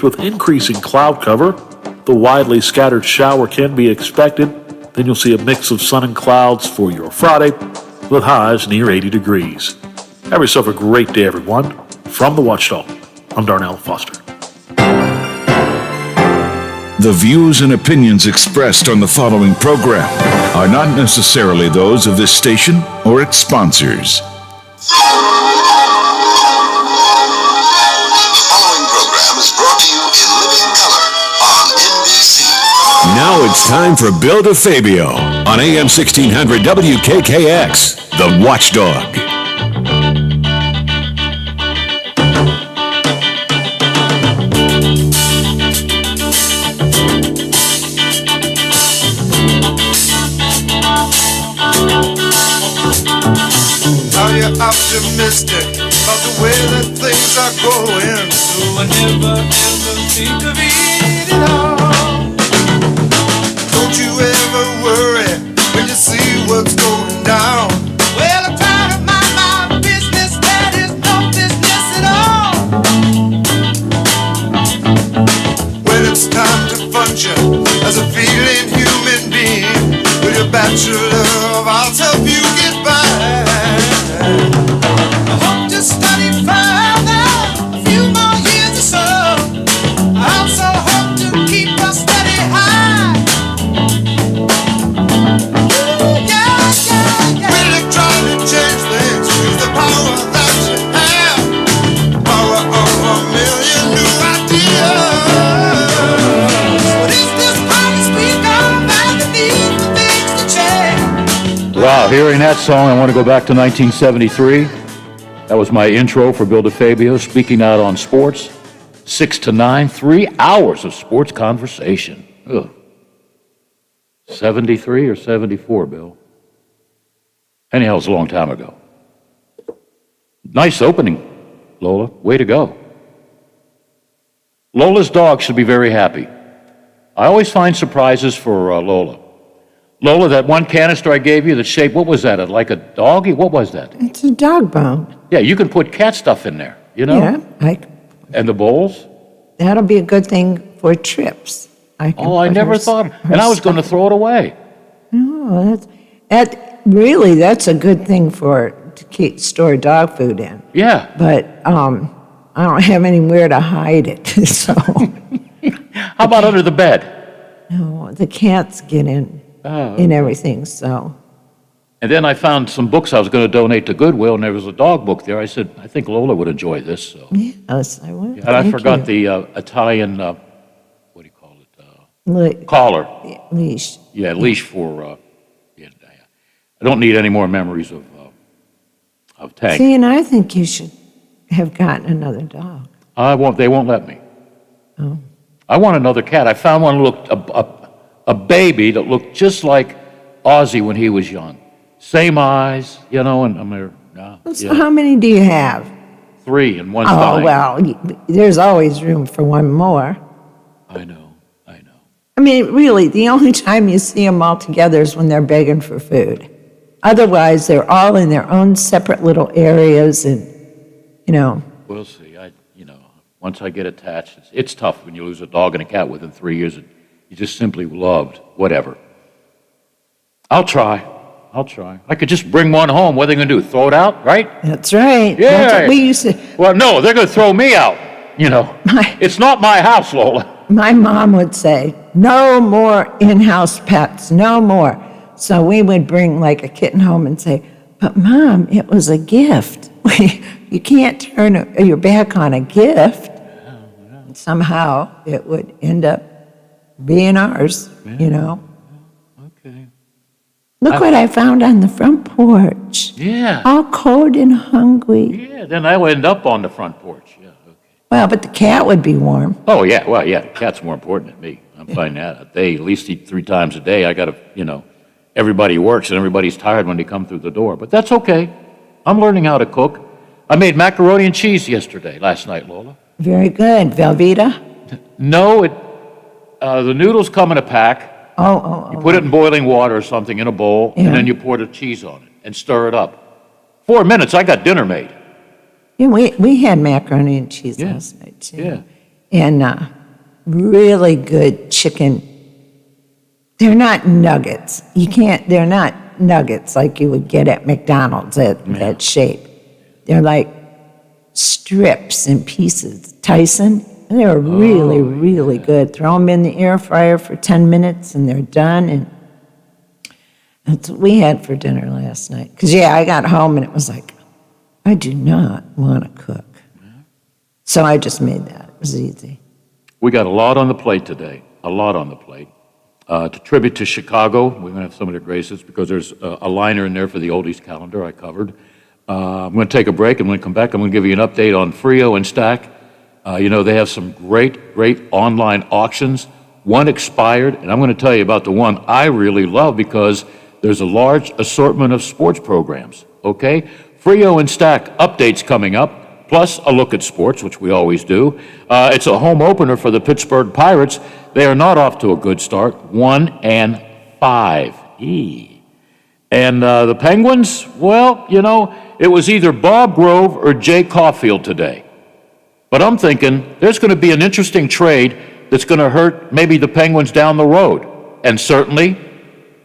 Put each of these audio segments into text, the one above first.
With increasing cloud cover, the widely scattered shower can be expected. Then you'll see a mix of sun and clouds for your Friday, with highs near 80 degrees. Have yourself a great day, everyone. From the Watchdog, I'm Darnell Foster. The views and opinions expressed on the following program are not necessarily those of this station or its sponsors. The following program is brought to you in living color on NBC. Now it's time for Bill DeFabio on AM 1600 WKKX, The Watchdog. Are you optimistic about the way that things are going? So I never ever think of it at all. Don't you ever worry when you see what's going down. Well, I try to mind my business, that is no business at all. When it's time to function as a feeling human being, with your bachelor of arts help you get by. I hope to study further, a few more years or so. I also hope to keep a steady high. Ooh, yeah. Really trying to change things, use the power that you have. The power of a million new ideas. What is this power you speak of? I need the things to change. Wow, hearing that song, I want to go back to 1973. That was my intro for Bill DeFabio, speaking out on sports. 6 to 9, 3 hours of sports conversation. Ugh. 73 or 74, Bill? Anyhow, it was a long time ago. Nice opening, Lola. Way to go. Lola's dog should be very happy. I always find surprises for Lola. Lola, that one canister I gave you, the shape, what was that? Like a doggy? What was that? It's a dog bone. Yeah, you can put cat stuff in there, you know? Yeah, And the bowls? that'll be a good thing for trips. I never thought. And I was going to throw it away. No, that's a good thing to store dog food in. Yeah. But I don't have anywhere to hide it, so. How about under the bed? No, the cats get in everything, so. And then I found some books I was going to donate to Goodwill, and there was a dog book there. I said, I think Lola would enjoy this. So. Yes, I would. And I forgot the Italian, what do you call it? Collar. Leash. Yeah, leash for, I don't need any more memories of Tank. See, and I think you should have gotten another dog. They won't let me. Oh. I want another cat. I found one looked a baby that looked just like Ozzy when he was young. Same eyes, and I'm there. So how many do you have? 3 and one's Oh, dying. well, there's always room for one more. I know. I mean, really, the only time you see them all together is when they're begging for food. Otherwise, they're all in their own separate little areas and, We'll see. Once I get attached, it's tough when you lose a dog and a cat within 3 years. You just simply loved, whatever. I'll try. I could just bring one home. What are they going to do? Throw it out, right? That's right. Yeah. That's what we used to. Well, no, they're going to throw me out. It's not my house, Lola. My mom would say, no more in-house pets, no more. So we would bring like a kitten home and say, but Mom, it was a gift. You can't turn your back on a gift. And somehow it would end up being ours, Okay. Look what I found on the front porch. Yeah. All cold and hungry. Yeah, then I would end up on the front porch. Yeah, okay. Well, but the cat would be warm. Oh, yeah. Well, yeah, the cat's more important than me. I'm finding that. They at least eat 3 times a day. I got to, everybody works and everybody's tired when they come through the door. But that's okay. I'm learning how to cook. I made macaroni and cheese last night, Lola. Very good. Velveeta? No, the noodles come in a pack. You put it in boiling water or something in a bowl, and then you pour the cheese on it and stir it up. 4 minutes, I got dinner made. Yeah, we had macaroni and cheese last night, too. Yeah. and really good chicken. They're not nuggets. They're not nuggets like you would get at McDonald's, that shape. They're like strips and pieces. Tyson, they were really, really good. Throw them in the air fryer for 10 minutes and they're done. And that's what we had for dinner last night. Because, I got home and it was like, I do not want to cook. So I just made that. It was easy. We got a lot on the plate today, a lot on the plate. To tribute to Chicago, we're going to have some of their graces because there's a liner in there for the oldies calendar I covered. I'm going to take a break, and when we come back, I'm going to give you an update on Frio and Stack. They have some great online auctions. One expired, and I'm going to tell you about the one I really love because there's a large assortment of sports programs, okay? Frio and Stack updates coming up, plus a look at sports, which we always do. It's a home opener for the Pittsburgh Pirates. They are not off to a good start, 1-5. And the Penguins, well, it was either Bob Grove or Jay Caulfield today. But I'm thinking there's going to be an interesting trade that's going to hurt maybe the Penguins down the road. And certainly,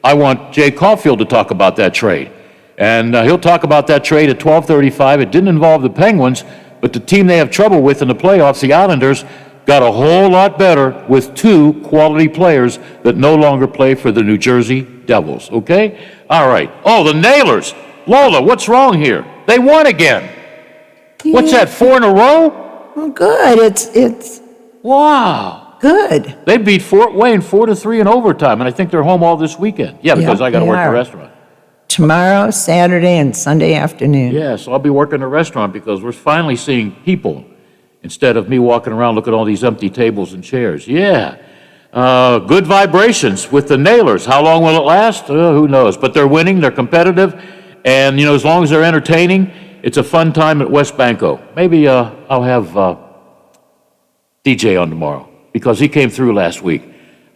I want Jay Caulfield to talk about that trade. And he'll talk about that trade at 12:35. It didn't involve the Penguins, but the team they have trouble with in the playoffs, the Islanders, got a whole lot better with two quality players that no longer play for the New Jersey Devils, okay? All right. Oh, the Nailers. Lola, what's wrong here? They won again. What's that, 4 in a row? Well, good. It's Wow. good. They beat Fort Wayne 4-3 in overtime, and I think they're home all this weekend. Yeah, because I got to they work the are. restaurant. Tomorrow, Saturday, and Sunday afternoon. Yeah, so I'll be working the restaurant because we're finally seeing people instead of me walking around looking at all these empty tables and chairs. Yeah. Good vibrations with the Nailers. How long will it last? Who knows? But they're winning, they're competitive, and, as long as they're entertaining, it's a fun time at West Banco. Maybe I'll have DJ on tomorrow because he came through last week.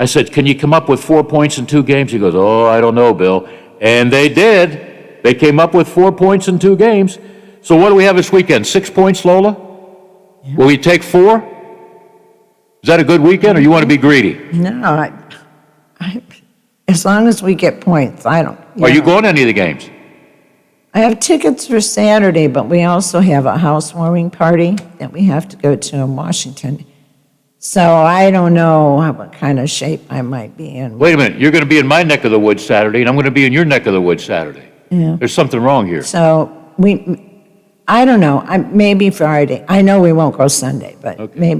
I said, can you come up with 4 points in 2 games? He goes, I don't know, Bill. And they did. They came up with 4 points in 2 games. So what do we have this weekend? 6 points, Lola? Yeah. Will we take 4? Is that a good weekend, or you want to be greedy? No, as long as we get points, I don't. Are you going to any of the games? I have tickets for Saturday, but we also have a housewarming party that we have to go to in Washington. So I don't know what kind of shape I might be in. Wait a minute. You're going to be in my neck of the woods Saturday, and I'm going to be in your neck of the woods Saturday. Yeah. There's something wrong here. So I don't know. Maybe Friday. I know we won't go Sunday, but Okay.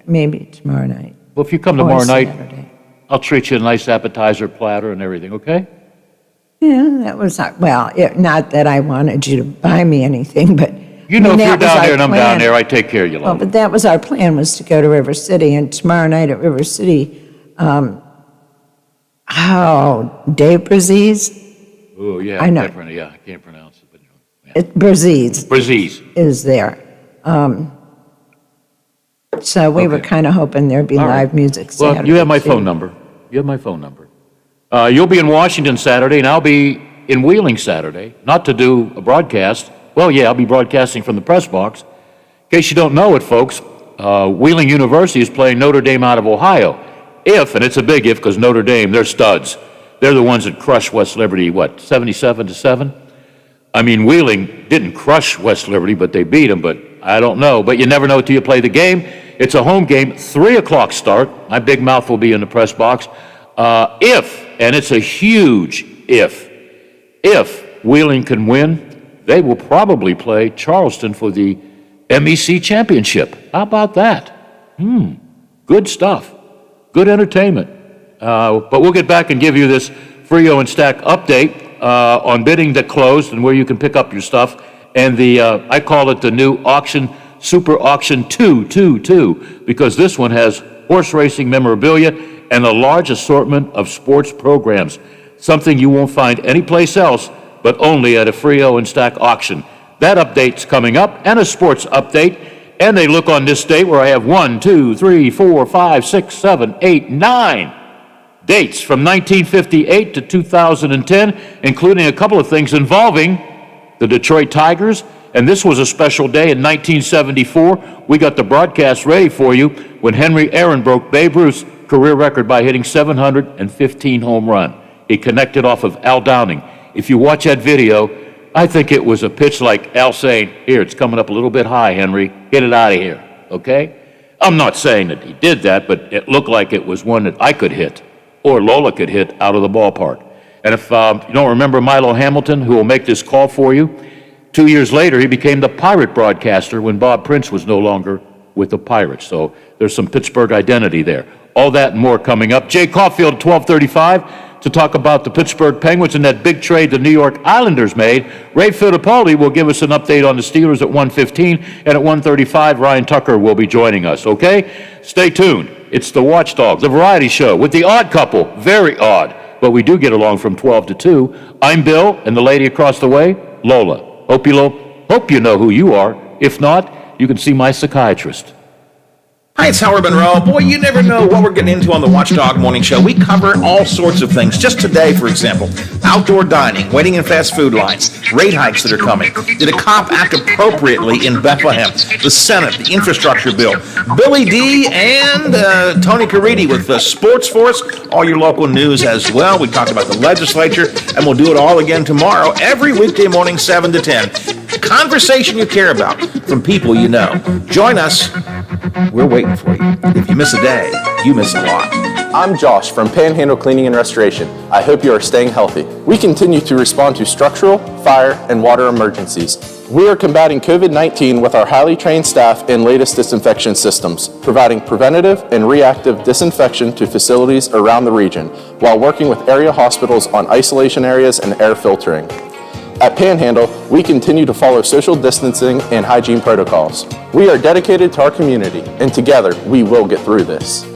maybe tomorrow night. Well, if you come Or tomorrow night, Saturday. I'll treat you a nice appetizer platter and everything, okay? Yeah, that was not that I wanted you to buy me anything, but If you're that down was our there and I'm down plan. there, I take care of you, Well, Lola. but that was our plan, was to go to River City, and tomorrow night at River City, Dave Braziz, Oh, yeah, I know. I can't pronounce it, but yeah. Braziz Braziz. is there. So we were Okay. kind of hoping there'd be All right. live music Saturday. Well, you have my too. phone number. You have my phone number. You'll be in Washington Saturday, and I'll be in Wheeling Saturday, not to do a broadcast. Well, yeah, I'll be broadcasting from the press box. In case you don't know it, folks, Wheeling University is playing Notre Dame out of Ohio. And it's a big if, because Notre Dame, they're studs. They're the ones that crushed West Liberty, 77-7? I mean, Wheeling didn't crush West Liberty, but they beat them, but I don't know. But you never know till you play the game. It's a home game, 3 o'clock start. My big mouth will be in the press box. And it's a huge if Wheeling can win, they will probably play Charleston for the MEC championship. How about that? Good stuff. Good entertainment. But we'll get back and give you this Frio and Stack update on bidding that closed and where you can pick up your stuff. And I call it the new auction, Super Auction 222, because this one has horse racing memorabilia and a large assortment of sports programs, something you won't find anyplace else but only at a Frio and Stack auction. That update's coming up, and a sports update, and they look on this date where I have 1, 2, 3, 4, 5, 6, 7, 8, 9 dates from 1958 to 2010, including a couple of things involving the Detroit Tigers And this was a special day in 1974. We got the broadcast ready for you when Henry Aaron broke Babe Ruth's career record by hitting 715 home run. He connected off of Al Downing. If you watch that video, I think it was a pitch like Al saying, here, it's coming up a little bit high, Henry. Get it out of here, okay? I'm not saying that he did that, but it looked like it was one that I could hit or Lola could hit out of the ballpark. And if you don't remember Milo Hamilton, who will make this call for you, 2 years later, he became the Pirate broadcaster when Bob Prince was no longer with the Pirates. So there's some Pittsburgh identity there. All that and more coming up. Jay Caulfield, 1235, to talk about the Pittsburgh Penguins and that big trade the New York Islanders made. Ray Fittipaldi will give us an update on the Steelers at 1:15, and at 1:35, Ryan Tucker will be joining us, okay? Stay tuned. It's the Watchdogs, the variety show with the odd couple. Very odd, but we do get along from 12 to 2. I'm Bill, and the lady across the way, Lola. Hope you know who you are. If not, you can see my psychiatrist. Hi, it's Howard Monroe. Boy, you never know what we're getting into on the Watchdog Morning Show. We cover all sorts of things. Just today, for example, outdoor dining, waiting in fast food lines, rate hikes that are coming. Did a cop act appropriately in Bethlehem? The Senate, the infrastructure bill, Billy D. and Tony Caridi with Sports Force, all your local news as well. We talked about the legislature, and we'll do it all again tomorrow, every weekday morning, 7 to 10. Conversation you care about from people you know. Join us. We're waiting for you. If you miss a day, you miss a lot. I'm Josh from Panhandle Cleaning and Restoration. I hope you are staying healthy. We continue to respond to structural, fire, and water emergencies. We are combating COVID-19 with our highly trained staff and latest disinfection systems, providing preventative and reactive disinfection to facilities around the region, while working with area hospitals on isolation areas and air filtering. At Panhandle, we continue to follow social distancing and hygiene protocols. We are dedicated to our community, and together, we will get through this.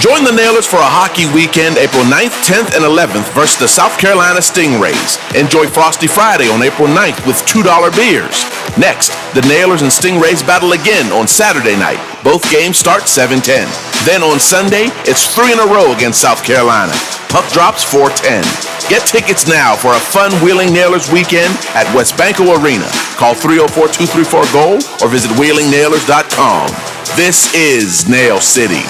Join the Nailers for a hockey weekend April 9th, 10th, and 11th versus the South Carolina Stingrays. Enjoy Frosty Friday on April 9th with $2 beers. Next, the Nailers and Stingrays battle again on Saturday night. Both games start 7:10. Then on Sunday, it's 3 in a row against South Carolina. Puck drops 4:10. Get tickets now for a fun Wheeling Nailers weekend at Westbanco Arena. Call 304-234-GOAL or visit WheelingNailers.com. This is Nail City.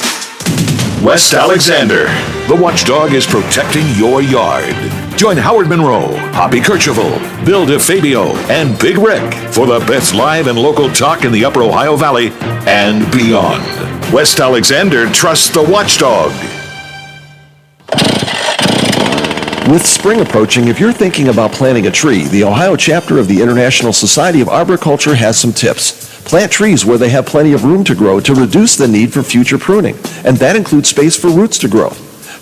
West Alexander. The Watchdog is protecting your yard. Join Howard Monroe, Hoppy Kercheval, Bill DeFabio, and Big Rick for the best live and local talk in the Upper Ohio Valley and beyond. West Alexander trusts the Watchdog. With spring approaching, if you're thinking about planting a tree, the Ohio chapter of the International Society of Arboriculture has some tips. Plant trees where they have plenty of room to grow to reduce the need for future pruning, and that includes space for roots to grow.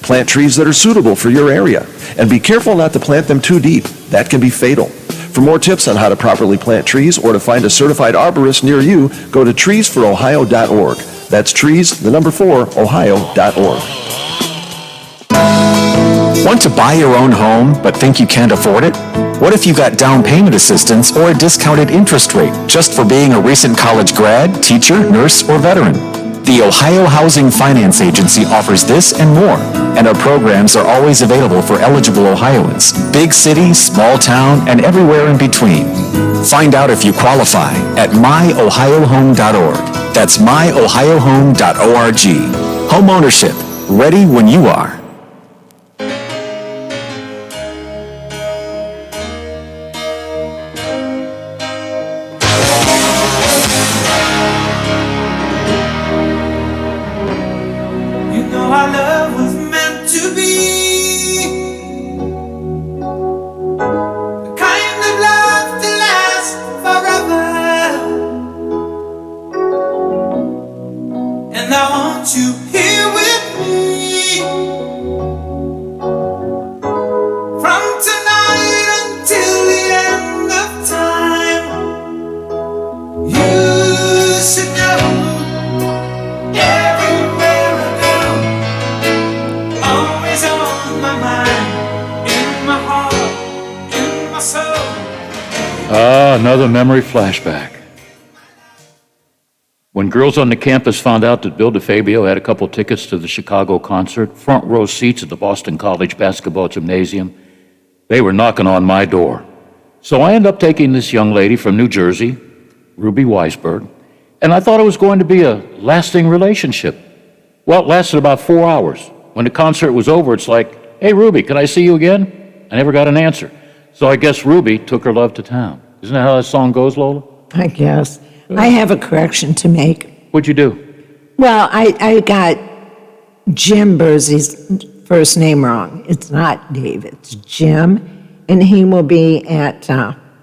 Plant trees that are suitable for your area, and be careful not to plant them too deep. That can be fatal. For more tips on how to properly plant trees or to find a certified arborist near you, go to treesforohio.org. That's trees4ohio.org. Want to buy your own home but think you can't afford it? What if you got down payment assistance or a discounted interest rate just for being a recent college grad, teacher, nurse, or veteran? The Ohio Housing Finance Agency offers this and more, and our programs are always available for eligible Ohioans, big city, small town, and everywhere in between. Find out if you qualify at myohiohome.org. That's myohiohome.org. Home ownership, ready when you are. Another memory flashback. When girls on the campus found out that Bill DeFabio had a couple tickets to the Chicago concert, front row seats at the Boston College basketball gymnasium, they were knocking on my door. So I end up taking this young lady from New Jersey, Ruby Weisberg, and I thought it was going to be a lasting relationship. Well, it lasted about 4 hours. When the concert was over, it's like, hey, Ruby, can I see you again? I never got an answer. So I guess Ruby took her love to town. Isn't that how that song goes, Lola? I guess. I have a correction to make. What'd you do? Well, I got Jim Bursey's first name wrong. It's not Dave, it's Jim. And he will be at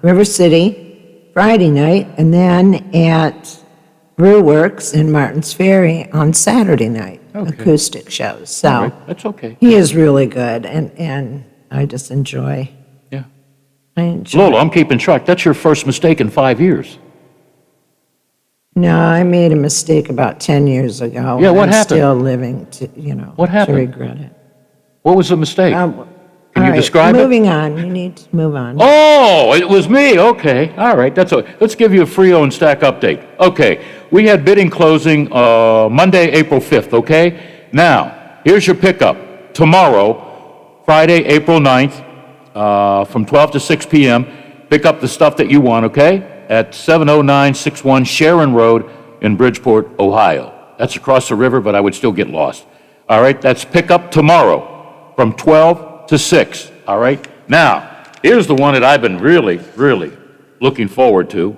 River City Friday night and then at Brewworks in Martins Ferry on Saturday night, acoustic shows. So All right, that's okay. he is really good, and I just enjoy. Yeah. I enjoy. Lola, I'm keeping track. That's your first mistake in 5 years. No, I made a mistake about 10 years ago. Yeah, what I'm happened? Still living to, What happened? to regret it. What was the mistake? Can All you right, describe it? Moving on, you need to move on. Oh, it was me. Okay. All right. That's okay. Let's give you a Frio and Stack update. Okay. We had bidding closing Monday, April 5th. Okay. Now, here's your pickup. Tomorrow, Friday, April 9th, from 12 to 6 p.m., pick up the stuff that you want, okay? At 70961 Sharon Road in Bridgeport, Ohio. That's across the river, but I would still get lost. All right. That's pickup tomorrow from 12 to 6, all right? Now, here's the one that I've been really, really looking forward to.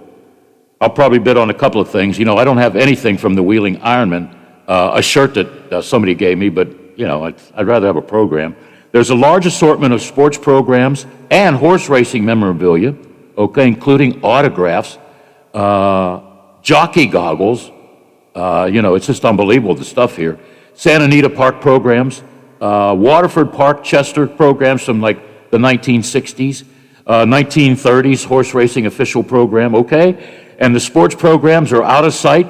I'll probably bid on a couple of things. I don't have anything from the Wheeling Ironman, a shirt that somebody gave me, but, I'd rather have a program. There's a large assortment of sports programs and horse racing memorabilia, okay, including autographs, jockey goggles. It's just unbelievable, the stuff here. Santa Anita Park programs, Waterford Park Chester programs from like the 1960s, 1930s horse racing official program, okay? And the sports programs are Out of Sight,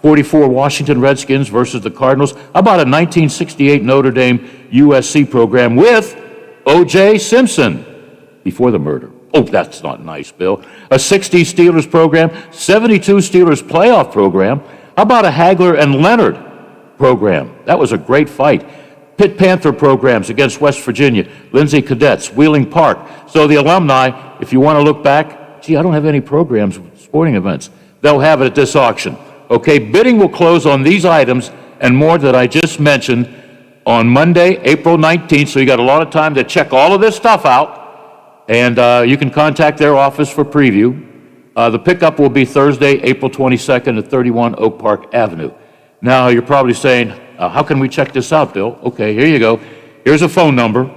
44 Washington Redskins versus the Cardinals. How about a 1968 Notre Dame USC program with O.J. Simpson before the murder? Oh, that's not nice, Bill. A 60s Steelers program, 72 Steelers playoff program. How about a Hagler and Leonard program? That was a great fight. Pitt Panther programs against West Virginia, Lindsay Cadets, Wheeling Park. So the alumni, if you want to look back, gee, I don't have any programs, sporting events. They'll have it at this auction. Okay, bidding will close on these items and more that I just mentioned on Monday, April 19th. So you got a lot of time to check all of this stuff out. And you can contact their office for preview. The pickup will be Thursday, April 22nd at 31 Oak Park Avenue. Now, you're probably saying, how can we check this out, Bill? Okay, here you go. Here's a phone number,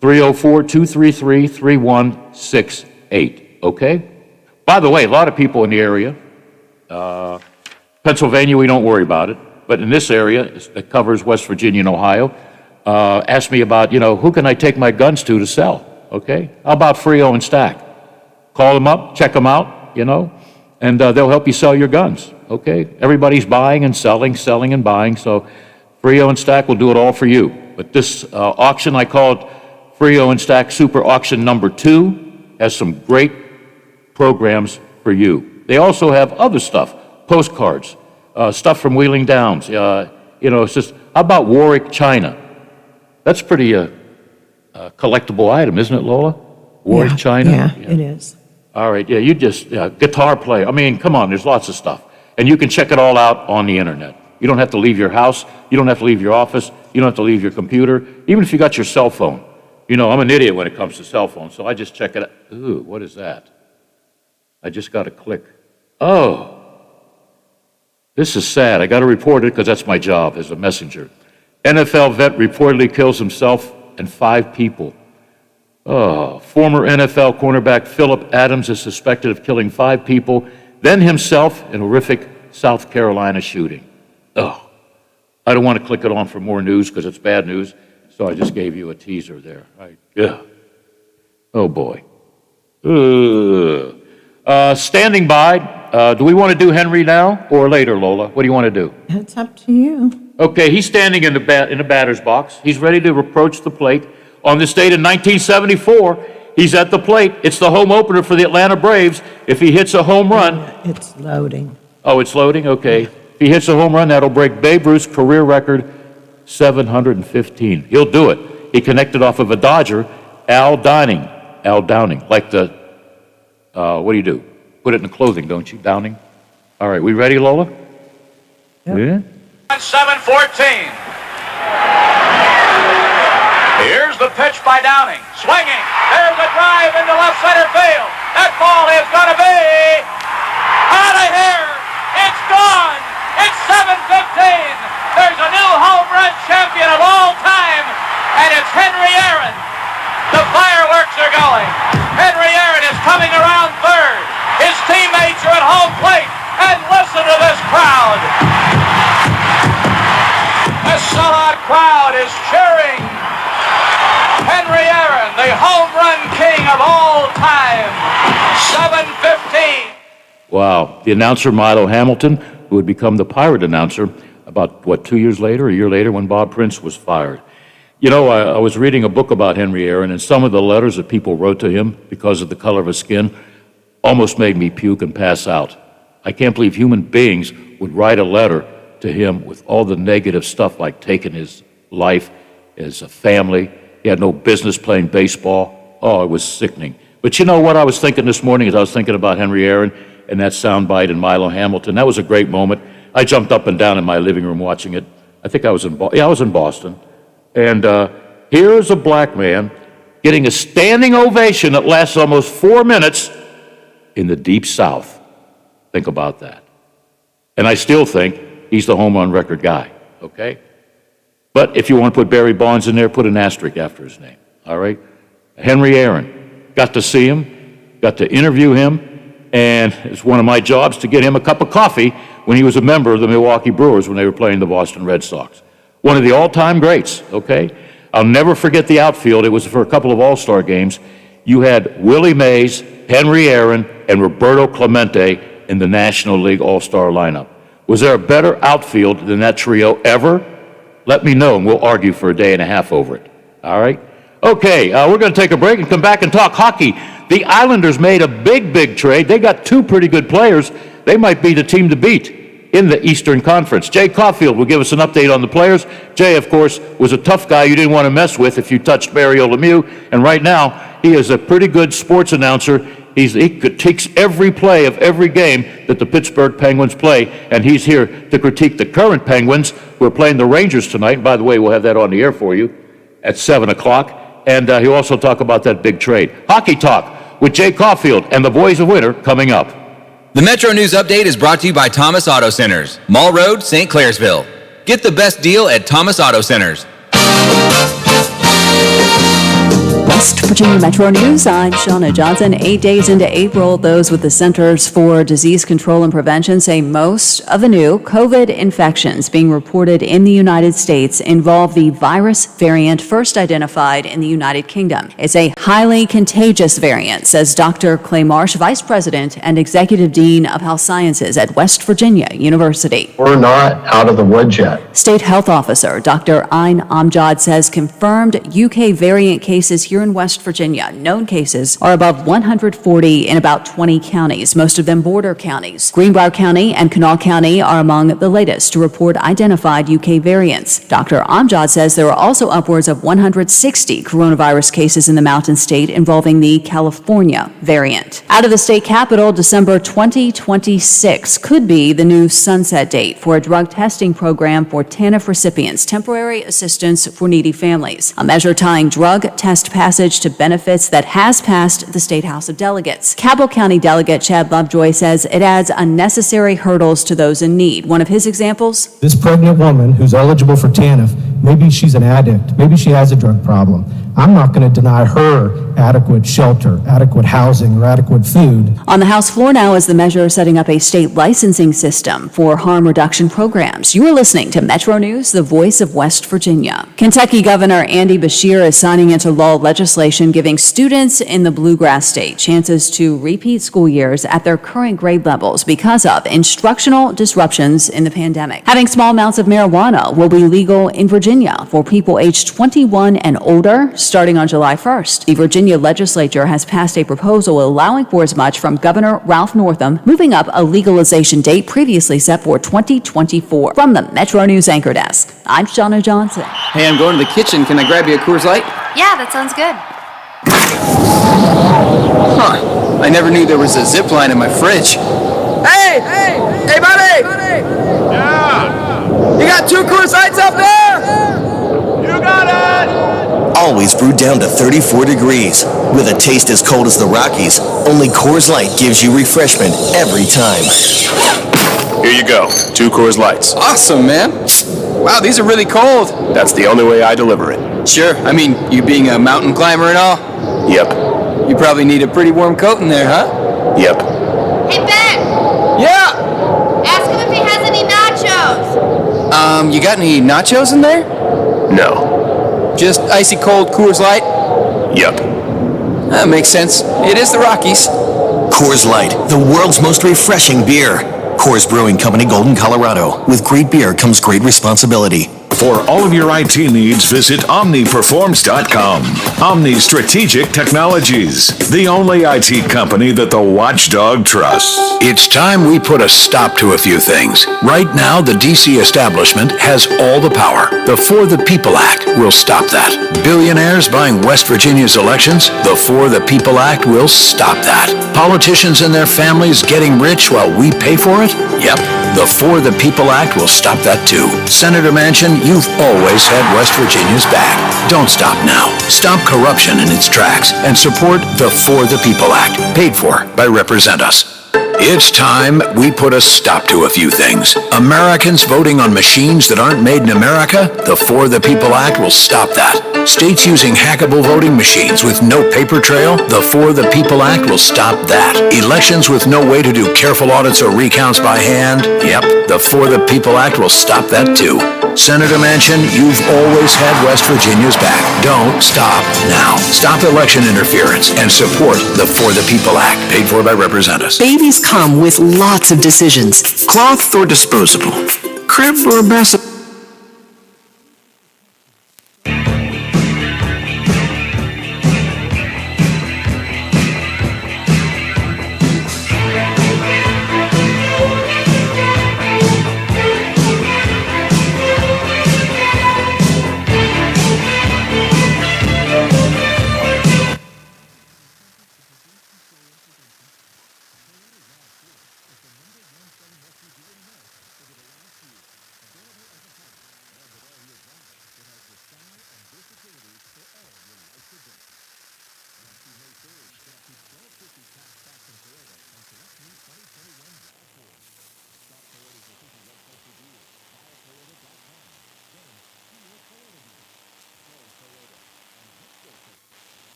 304-233-3168, okay? By the way, a lot of people in the area, Pennsylvania, we don't worry about it, but in this area that covers West Virginia and Ohio, asked me about, who can I take my guns to sell, okay? How about Frio and Stack? Call them up, check them out, and they'll help you sell your guns. Okay, everybody's buying and selling and buying, so Frio and Stack will do it all for you. But this auction I called Frio and Stack Super Auction Number 2 has some great programs for you. They also have other stuff, postcards, stuff from Wheeling Downs. It's just, how about Warwick China? That's pretty collectible item, isn't it, Lola? Warwick China? Yeah, it is. All right, yeah, you just, guitar player. I mean, come on, there's lots of stuff. And you can check it all out on the internet. You don't have to leave your house. You don't have to leave your office. You don't have to leave your computer. Even if you got your cell phone. I'm an idiot when it comes to cell phones, so I just check it out. Ooh, what is that? I just got a click. Oh, this is sad. I got to report it because that's my job as a messenger. NFL vet reportedly kills himself and 5 people. Oh, former NFL cornerback Philip Adams is suspected of killing 5 people, then himself in a horrific South Carolina shooting. Oh, I don't want to click it on for more news because it's bad news, so I just gave you a teaser there. Yeah. Oh, boy. Standing by. Do we want to do Henry now or later, Lola? What do you want to do? It's up to you. Okay, he's standing in the batter's box. He's ready to approach the plate. On this date in 1974, he's at the plate. It's the home opener for the Atlanta Braves. If he hits a home run... It's loading. Oh, it's loading? Okay. If he hits a home run, that'll break Babe Ruth's career record, 715. He'll do it. He connected off of a Dodger, Al Downing, like the What do? Put it in the clothing, don't you, Downing? All right, we ready, Lola? Yeah? 7-14. Here's the pitch by Downing. Swinging. There's a drive into left center field. That ball is going to be out of here. It's gone. It's 7-15. There's a new home run champion of all time, and it's Henry Aaron. The fireworks are going. Henry Aaron is coming around third. His teammates are at home plate, and listen to this crowd. This sellout crowd is cheering Henry Aaron, the home run king of all time. 7-15. Wow. The announcer, Milo Hamilton, who would become the Pirate announcer about, 2 years later, a year later, when Bob Prince was fired. You know, I was reading a book about Henry Aaron, and some of the letters that people wrote to him because of the color of his skin almost made me puke and pass out. I can't believe human beings would write a letter to him with all the negative stuff, like taking his life, his family. He had no business playing baseball. Oh, it was sickening. But you know what I was thinking this morning as I was thinking about Henry Aaron and that soundbite and Milo Hamilton? That was a great moment. I jumped up and down in my living room watching it. I think I was in Boston. And here is a black man getting a standing ovation that lasts almost 4 minutes in the Deep South. Think about that. And I still think he's the home run record guy, okay? But if you want to put Barry Bonds in there, put an asterisk after his name, all right? Henry Aaron, got to see him, got to interview him, and it's one of my jobs to get him a cup of coffee when he was a member of the Milwaukee Brewers when they were playing the Boston Red Sox. One of the all-time greats, okay? I'll never forget the outfield. It was for a couple of All-Star games. You had Willie Mays, Henry Aaron, and Roberto Clemente in the National League All-Star lineup. Was there a better outfield than that trio ever? Let me know, and we'll argue for a day and a half over it. All right? Okay, we're going to take a break and come back and talk hockey. The Islanders made a big trade. They got 2 pretty good players. They might be the team to beat in the Eastern Conference. Jay Caulfield will give us an update on the players. Jay, of course, was a tough guy you didn't want to mess with if you touched Mario Lemieux, and right now he is a pretty good sports announcer. He critiques every play of every game that the Pittsburgh Penguins play, and he's here to critique the current Penguins, who are playing the Rangers tonight. And by the way, we'll have that on the air for you at 7 o'clock, and he'll also talk about that big trade. Hockey Talk with Jay Caulfield and the Boys of Winter coming up. The Metro News Update is brought to you by Thomas Auto Centers, Mall Road, St. Clairsville. Get the best deal at Thomas Auto Centers. West Virginia Metro News, I'm Shauna Johnson. 8 days into April, those with the Centers for Disease Control and Prevention say most of the new COVID infections being reported in the United States involve the virus variant first identified in the United Kingdom. It's a highly contagious variant, says Dr. Clay Marsh, Vice President and Executive Dean of Health Sciences at West Virginia University. We're not out of the woods yet. State Health Officer Dr. Ayn Amjad says confirmed UK variant cases here in West Virginia, known cases, are above 140 in about 20 counties, most of them border counties. Greenbrier County and Kanawha County are among the latest to report identified UK variants. Dr. Amjad says there are also upwards of 160 coronavirus cases in the Mountain State involving the California variant. Out of the state capital, December 2026 could be the new sunset date for a drug testing program for TANF recipients, temporary assistance for needy families, a measure tying drug test passage to benefits that has passed the State House of Delegates. Cabell County Delegate Chad Lovejoy says it adds unnecessary hurdles to those in need. One of his examples? This pregnant woman who's eligible for TANF, maybe she's an addict, maybe she has a drug problem. I'm not going to deny her adequate shelter, adequate housing, or adequate food. On the House floor now is the measure setting up a state licensing system for harm reduction programs. You are listening to Metro News, the voice of West Virginia. Kentucky Governor Andy Beshear is signing into law legislation giving students in the Bluegrass State chances to repeat school years at their current grade levels because of instructional disruptions in the pandemic. Having small amounts of marijuana will be legal in Virginia for people aged 21 and older starting on July 1st. The Virginia legislature has passed a proposal allowing for as much from Governor Ralph Northam, moving up a legalization date previously set for 2024. From the Metro News Anchor Desk, I'm Shauna Johnson. Hey, I'm going to the kitchen. Can I grab you a Coors Light? Yeah, that sounds good. Huh. I never knew there was a zip line in my fridge. Hey! Hey, buddy! Yeah! You got 2 Coors Lights up there? You got it! Always brewed down to 34 degrees. With a taste as cold as the Rockies, only Coors Light gives you refreshment every time. Here you go. 2 Coors Lights. Awesome, man. Wow, these are really cold. That's the only way I deliver it. Sure. I mean, you being a mountain climber and all? Yep. You probably need a pretty warm coat in there, huh? Yep. Hey, Ben! Yeah! Ask him if he has any nachos. You got any nachos in there? No. Just icy cold Coors Light? Yep. That makes sense. It is the Rockies. Coors Light, the world's most refreshing beer. Coors Brewing Company, Golden, Colorado. With great beer comes great responsibility. For all of your IT needs, visit OmniPerforms.com. Omni Strategic Technologies, the only IT company that the Watchdog trusts. It's time we put a stop to a few things. Right now, the DC establishment has all the power. The For the People Act will stop that. Billionaires buying West Virginia's elections, the For the People Act will stop that. Politicians and their families getting rich while we pay for it? Yep, the For the People Act will stop that too. Senator Manchin, you've always had West Virginia's back. Don't stop now. Stop corruption in its tracks and support the For the People Act, paid for by Represent Us. It's time we put a stop to a few things. Americans voting on machines that aren't made in America? The For the People Act will stop that. States using hackable voting machines with no paper trail? The For the People Act will stop that. Elections with no way to do careful audits or recounts by hand? Yep, the For the People Act will stop that too. Senator Manchin, you've always had West Virginia's back. Don't stop now. Stop election interference and support the For the People Act, paid for by Represent Us. Babies come with lots of decisions. Cloth or disposable? Crib or bassinet?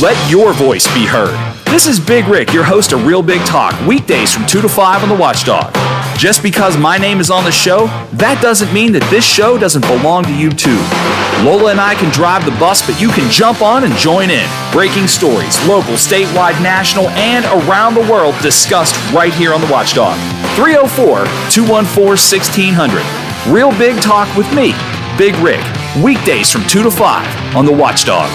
Let your voice be heard. This is Big Rick, your host of Real Big Talk, weekdays from 2 to 5 on the Watchdog. Just because my name is on the show, that doesn't mean that this show doesn't belong to you too. Lola and I can drive the bus, but you can jump on and join in. Breaking stories, local, statewide, national, and around the world discussed right here on the Watchdog. 304-214-1600. Real Big Talk with me, Big Rick, weekdays from 2 to 5 on the Watchdog.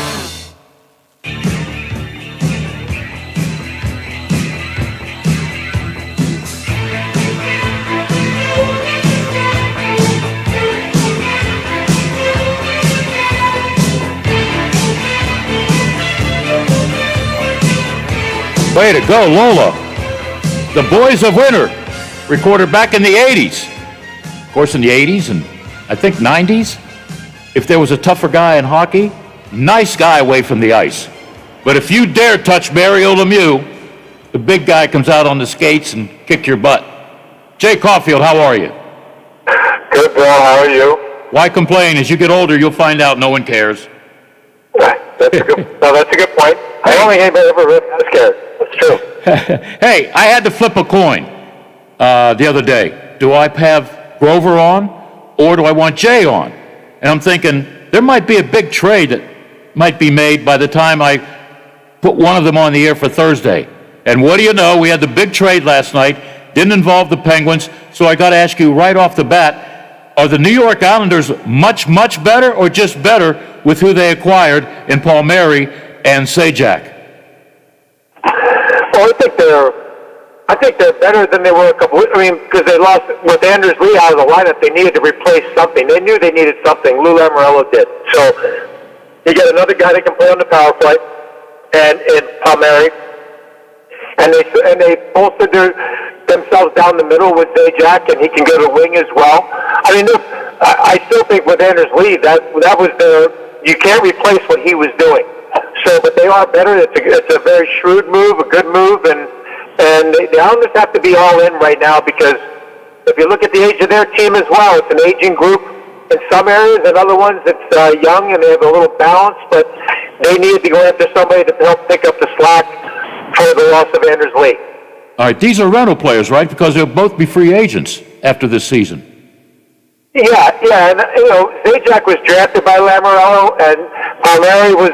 Way to go, Lola. The Boys of Winter, recorded back in the 80s. Of course, in the 80s and I think 90s, if there was a tougher guy in hockey, nice guy away from the ice. But if you dare touch Mario Lemieux, the big guy comes out on the skates and kick your butt. Jay Caulfield, how are you? Good, Bill. How are you? Why complain? As you get older, you'll find out no one cares. That's a good point. I only ever really was scared. That's true. Hey, I had to flip a coin the other day. Do I have Grover on, or do I want Jay on? And I'm thinking, there might be a big trade that might be made by the time I put one of them on the air for Thursday. And what do you know? We had the big trade last night. Didn't involve the Penguins, so I got to ask you right off the bat, are the New York Islanders much, much better, or just better with who they acquired in Palmieri and Sajak? Well, I think they're better than they were a couple. I mean, because they lost with Anders Lee out of the lineup, they needed to replace something. They knew they needed something. Lou Lamoriello did. So You get another guy that can play on the power play, and in Palmieri, and they bolstered themselves down the middle with Zajac, and he can go to wing as well. I mean, I still think with Anders Lee, that was you can't replace what he was doing. So, but they are better. It's a very shrewd move, a good move, and the Islanders have to be all in right now because if you look at the age of their team as well, it's an aging group in some areas, and other ones it's young and they have a little balance, but they need to go after somebody to help pick up the slack for the loss of Anders Lee. All right, these are rental players, right? Because they'll both be free agents after this season. Yeah, and Zajac was drafted by Lamoriello, and Palmieri was.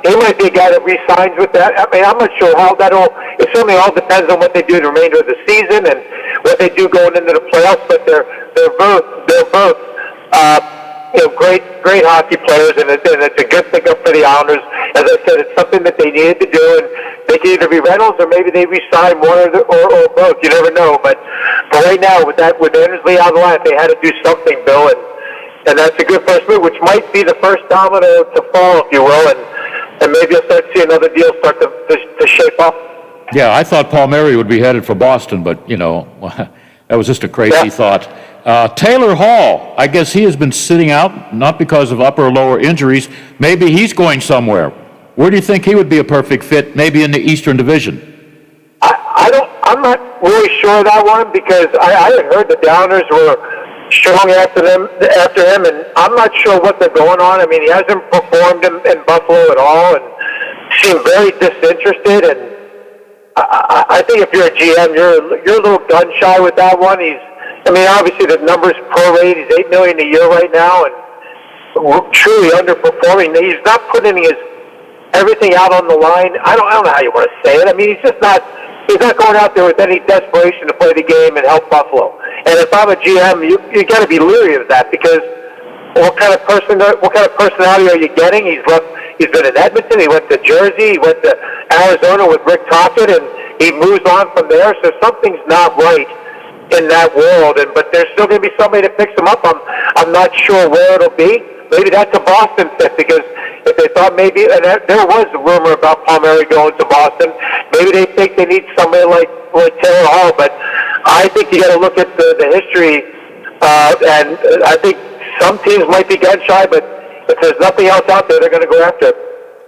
He might be a guy that re-signs with that. I mean, I'm not sure how that'll. It certainly all depends on what they do the remainder of the season and what they do going into the playoffs. But they're both great hockey players, and it's a good pickup for the Islanders. As I said, it's something that they needed to do, and they can either be rentals or maybe they re-sign one or both. You never know. But right now, with Anders Lee on the line, they had to do something, Bill, and that's a good first move, which might be the first domino to fall, if you will, and maybe you'll start to see another deal start to shape up. Yeah, I thought Palmieri would be headed for Boston, but, that was just a crazy thought. Taylor Hall, I guess he has been sitting out, not because of upper or lower injuries. Maybe he's going somewhere. Where do you think he would be a perfect fit, maybe in the Eastern Division? I'm not really sure of that one because I had heard the Downers were strong after him, and I'm not sure what they're going on. I mean, he hasn't performed in Buffalo at all, and seemed very disinterested. And I think if you're a GM, you're a little gun shy with that one. Obviously the numbers prorate. He's $8 million a year right now, and truly underperforming. He's not putting everything out on the line. I don't know how you want to say it. I mean, he's not going out there with any desperation to play the game and help Buffalo. And if I'm a GM, you got to be leery of that because what kind of personality are you getting? He's been in Edmonton. He went to Jersey. He went to Arizona with Rick Tocchet, and he moves on from there. So something's not right in that world. But there's still going to be somebody that picks him up. I'm not sure where it'll be. Maybe that's a Boston fit because if they thought maybe, and there was a rumor about Palmieri going to Boston, maybe they think they need somebody like Taylor Hall. But I think you got to look at the history, and I think some teams might be gun shy, but if there's nothing else out there, they're going to go after it.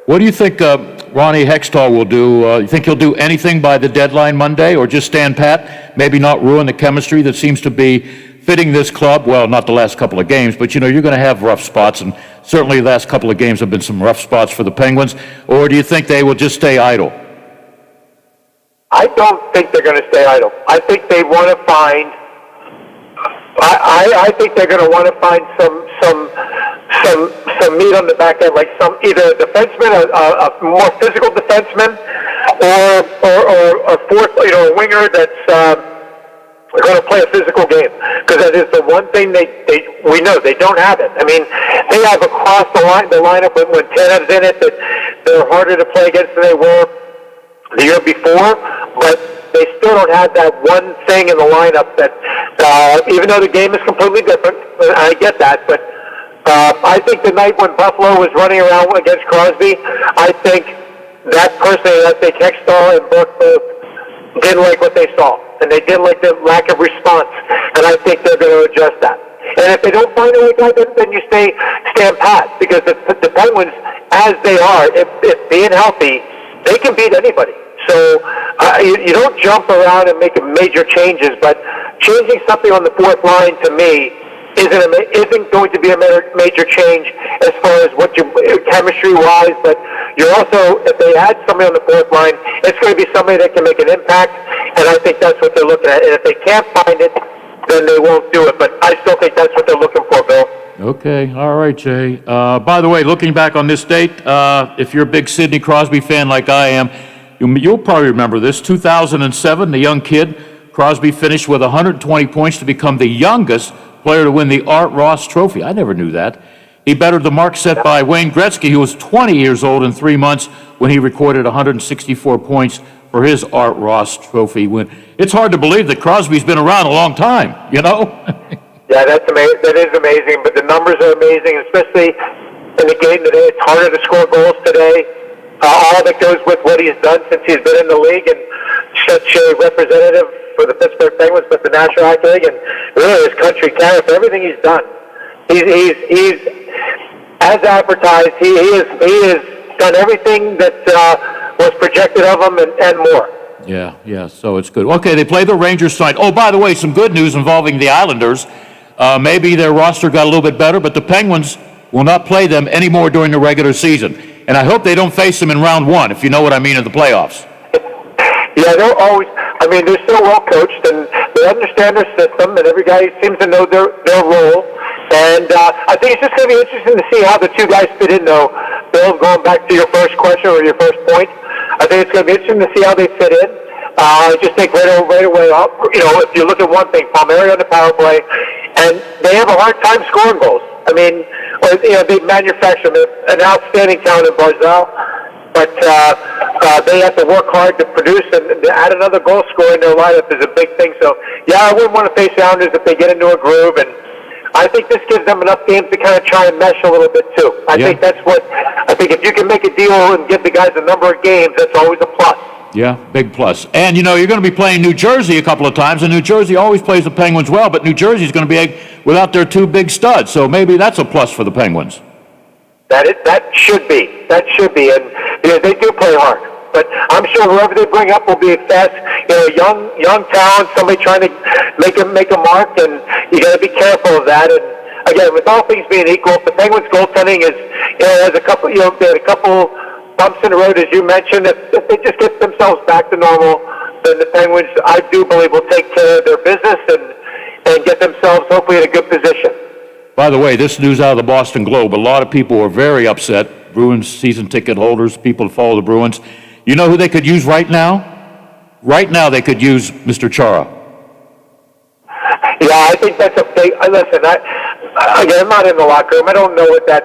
What do you think Ronnie Hextall will do? You think he'll do anything by the deadline Monday or just stand pat, maybe not ruin the chemistry that seems to be fitting this club? Well, not the last couple of games, but you're going to have rough spots, and certainly the last couple of games have been some rough spots for the Penguins. Or do you think they will just stay idle? I don't think they're going to stay idle. I think they want to find. I think they're going to want to find some meat on the back end, like either a defenseman, a more physical defenseman, or a fourth, a winger that's going to play a physical game, because that is the one thing we know they don't have it. I mean, they have across the lineup when Tanev's in it that they're harder to play against than they were the year before, but they still don't have that one thing in the lineup that, even though the game is completely different, I get that, but I think the night when Buffalo was running around against Crosby, I think that person, I think Hextall and Burke both didn't like what they saw, and they didn't like the lack of response, and I think they're going to adjust that. And if they don't find a way to do it, then you stand pat, because the Penguins, as they are, if being healthy, they can beat anybody. So you don't jump around and make major changes, but changing something on the fourth line to me isn't going to be a major change as far as what you chemistry-wise. But you're also, if they add somebody on the fourth line, it's going to be somebody that can make an impact, and I think that's what they're looking at. And if they can't find it, then they won't do it. But I still think that's what they're looking for, Bill. Okay, all right, Jay. By the way, looking back on this date, if you're a big Sidney Crosby fan like I am, you'll probably remember this. 2007, the young kid, Crosby finished with 120 points to become the youngest player to win the Art Ross Trophy. I never knew that. He bettered the mark set by Wayne Gretzky, who was 20 years old in 3 months when he recorded 164 points for his Art Ross Trophy win. It's hard to believe that Crosby's been around a long time, Yeah, that's amazing. That is amazing, but the numbers are amazing, especially in the game today. It's harder to score goals today. All of it goes with what he's done since he's been in the league and such a representative for the Pittsburgh Penguins, but the National Hockey League, and really his country, Canada, for everything he's done. He's as advertised. He has done everything that was projected of him and more. Yeah, so it's good. Okay, they play the Rangers tonight. Oh, by the way, some good news involving the Islanders. Maybe their roster got a little bit better, but the Penguins will not play them anymore during the regular season. And I hope they don't face them in round one, if you know what I mean, in the playoffs. Yeah, they're always, they're so well coached, and they understand their system, and every guy seems to know their role. And I think it's just going to be interesting to see how the two guys fit in, though. Bill, going back to your first question or your first point, I think it's going to be interesting to see how they fit in. I just think right away, if you look at one thing, Palmieri on the power play, and they have a hard time scoring goals. They manufacture an outstanding talent in Barzal, but they have to work hard to produce, and to add another goal scorer in their lineup is a big thing. So, yeah, I wouldn't want to face the Islanders if they get into a groove, and I think this gives them enough games to kind of try and mesh a little bit, too. I think if you can make a deal and give the guys a number of games, that's always a plus. Yeah, big plus. And, you're going to be playing New Jersey a couple of times, and New Jersey always plays the Penguins well, but New Jersey's going to be without their two big studs, so maybe that's a plus for the Penguins. That should be, and they do play hard. But I'm sure whoever they bring up will be a fast, young talent, somebody trying to make a mark, and you got to be careful of that. And again, with all things being equal, if the Penguins' goaltending has a couple, they had a couple bumps in the road, as you mentioned. If they just get themselves back to normal, then the Penguins, I do believe, will take care of their business and get themselves hopefully in a good position. By the way, this news out of the Boston Globe, a lot of people were very upset. Bruins season ticket holders, people who follow the Bruins. You know who they could use right now? Right now they could use Mr. Chara. Yeah, I think that's a big... Listen, I'm not in the locker room. I don't know what that...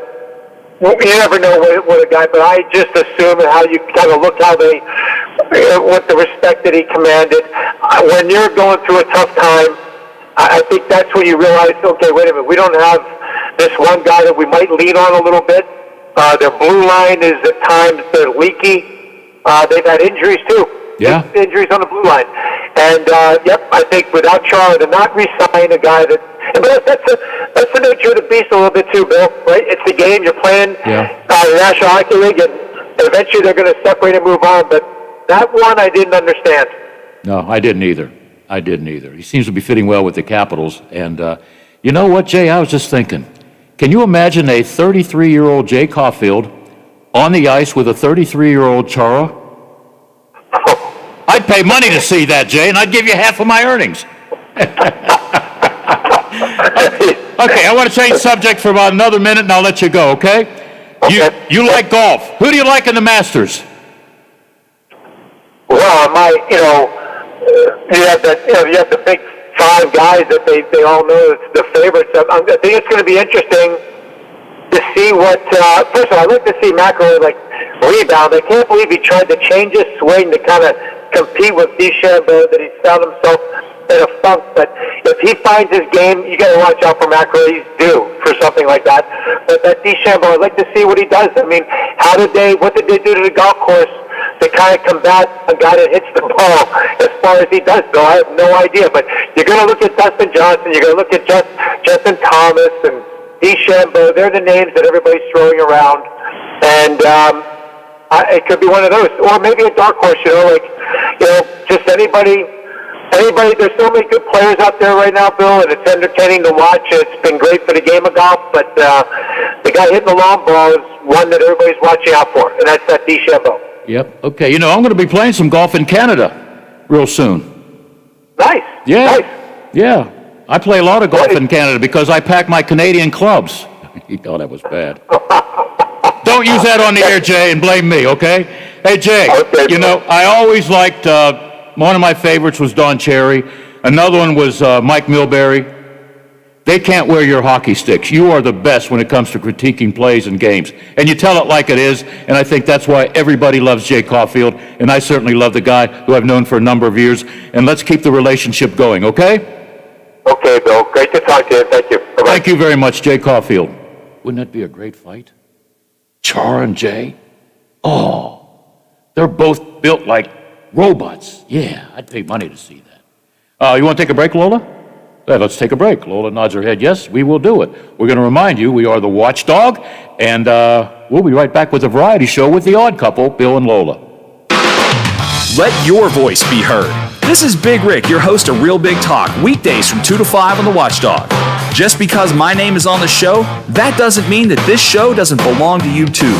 You never know what a guy... But I just assume how you kind of look how they... What the respect that he commanded. When you're going through a tough time, I think that's when you realize, okay, wait a minute, we don't have this one guy that we might lean on a little bit. Their blue line is at times they're leaky. They've had injuries too. Yeah. Injuries on the blue line. And, I think without Charlie, to not re-sign a guy that... But that's the nature of the beast a little bit too, Bill, right? It's the game. You're playing the National Hockey League, and eventually they're going to separate and move on. But that one I didn't understand. No, I didn't either. He seems to be fitting well with the Capitals. And you know what, Jay? I was just thinking, can you imagine a 33-year-old Jay Caulfield on the ice with a 33-year-old Chara? I'd pay money to see that, Jay, and I'd give you half of my earnings. Okay, I want to change subject for about another minute, and I'll let you go, okay? You like golf. Who do you like in the Masters? Well, you have the big five guys that they all know it's the favorites. I think it's going to be interesting to see what. First of all, I'd like to see McElroy rebound. I can't believe he tried to change his swing to kind of compete with DeChambeau. That he's found himself in a funk. But if he finds his game, you got to watch out for McElroy. He's due for something like that. But that DeChambeau, I'd like to see what he does. What did they do to the golf course to kind of combat a guy that hits the ball as far as he does, Bill? I have no idea. But you're going to look at Dustin Johnson, you're going to look at Justin Thomas and DeChambeau. They're the names that everybody's throwing around. And it could be one of those. Or maybe a dark horse, just anybody. There's so many good players out there right now, Bill, and it's entertaining to watch. It's been great for the game of golf, but the guy hitting the long ball is one that everybody's watching out for, and that's that DeChambeau. Yep. Okay. I'm going to be playing some golf in Canada real soon. Nice. Yeah. Nice. Yeah. I play a lot of golf in Canada because I pack my Canadian clubs. He thought that was bad. Don't use that on the air, Jay, and blame me, okay? Hey, Jay, I always liked, one of my favorites was Don Cherry. Another one was Mike Milbury. They can't wear your hockey sticks. You are the best when it comes to critiquing plays and games. And you tell it like it is, and I think that's why everybody loves Jay Caulfield, and I certainly love the guy who I've known for a number of years. And let's keep the relationship going, okay? Okay, Bill. Great to talk to you. Thank you. Bye-bye. Thank you very much, Jay Caulfield. Wouldn't that be a great fight? Char and Jay? Oh, they're both built like robots. Yeah, I'd pay money to see that. You want to take a break, Lola? Yeah, let's take a break. Lola nods her head. Yes, we will do it. We're going to remind you we are the Watchdog, and we'll be right back with a variety show with the odd couple, Bill and Lola. Let your voice be heard. This is Big Rick, your host of Real Big Talk, weekdays from 2 to 5 on the Watchdog. Just because my name is on the show, that doesn't mean that this show doesn't belong to you too.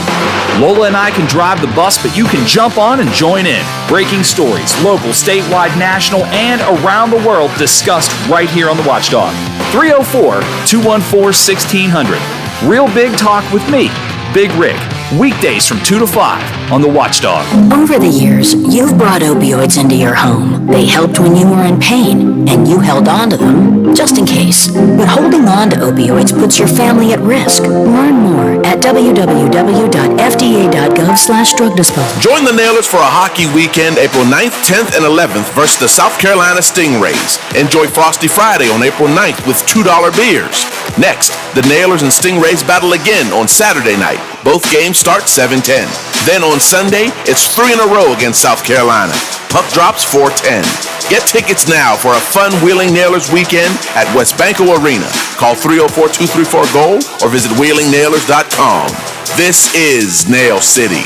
Lola and I can drive the bus, but you can jump on and join in. Breaking stories, local, statewide, national, and around the world discussed right here on the Watchdog. 304-214-1600. Real Big Talk with me, Big Rick. Weekdays from 2 to 5 on the Watchdog. Over the years, you've brought opioids into your home. They helped when you were in pain, and you held on to them just in case. But holding on to opioids puts your family at risk. Learn more at www.fda.gov/drug disposal. Join the Nailers for a hockey weekend April 9th, 10th, and 11th versus the South Carolina Stingrays. Enjoy Frosty Friday on April 9th with $2 beers. Next, the Nailers and Stingrays battle again on Saturday night. Both games start 7:10. Then on Sunday, it's 3 in a row against South Carolina. Puck drops 4:10. Get tickets now for a fun Wheeling Nailers weekend at West Banco Arena. Call 304-234-GOAL or visit wheelingnailers.com. This is Nail City.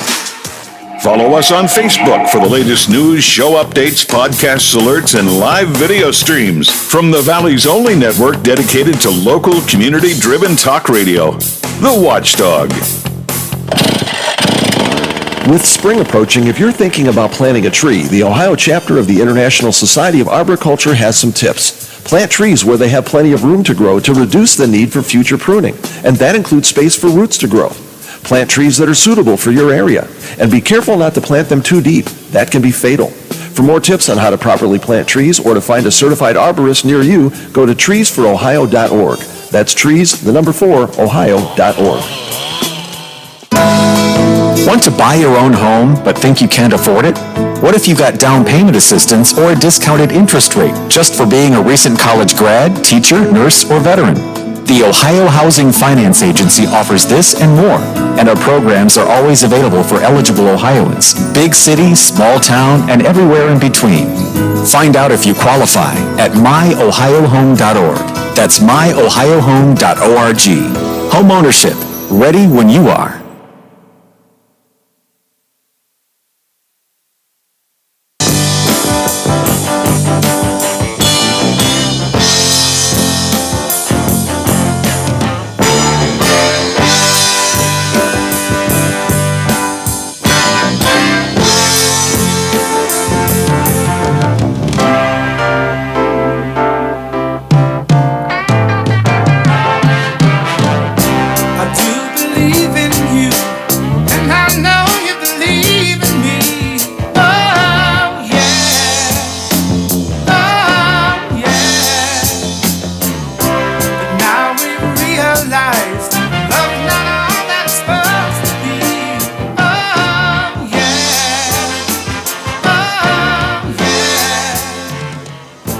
Follow us on Facebook for the latest news, show updates, podcasts, alerts, and live video streams from the Valley's only network dedicated to local, community-driven talk radio, The Watchdog. With spring approaching, if you're thinking about planting a tree, the Ohio chapter of the International Society of Arboriculture has some tips. Plant trees where they have plenty of room to grow to reduce the need for future pruning, and that includes space for roots to grow. Plant trees that are suitable for your area, and be careful not to plant them too deep. That can be fatal. For more tips on how to properly plant trees or to find a certified arborist near you, go to treesforohio.org. That's trees4ohio.org. Want to buy your own home but think you can't afford it? What if you got down payment assistance or a discounted interest rate just for being a recent college grad, teacher, nurse, or veteran? The Ohio Housing Finance Agency offers this and more, and our programs are always available for eligible Ohioans, big city, small town, and everywhere in between. Find out if you qualify at myohiohome.org. That's myohiohome.org. Home ownership, ready when you are.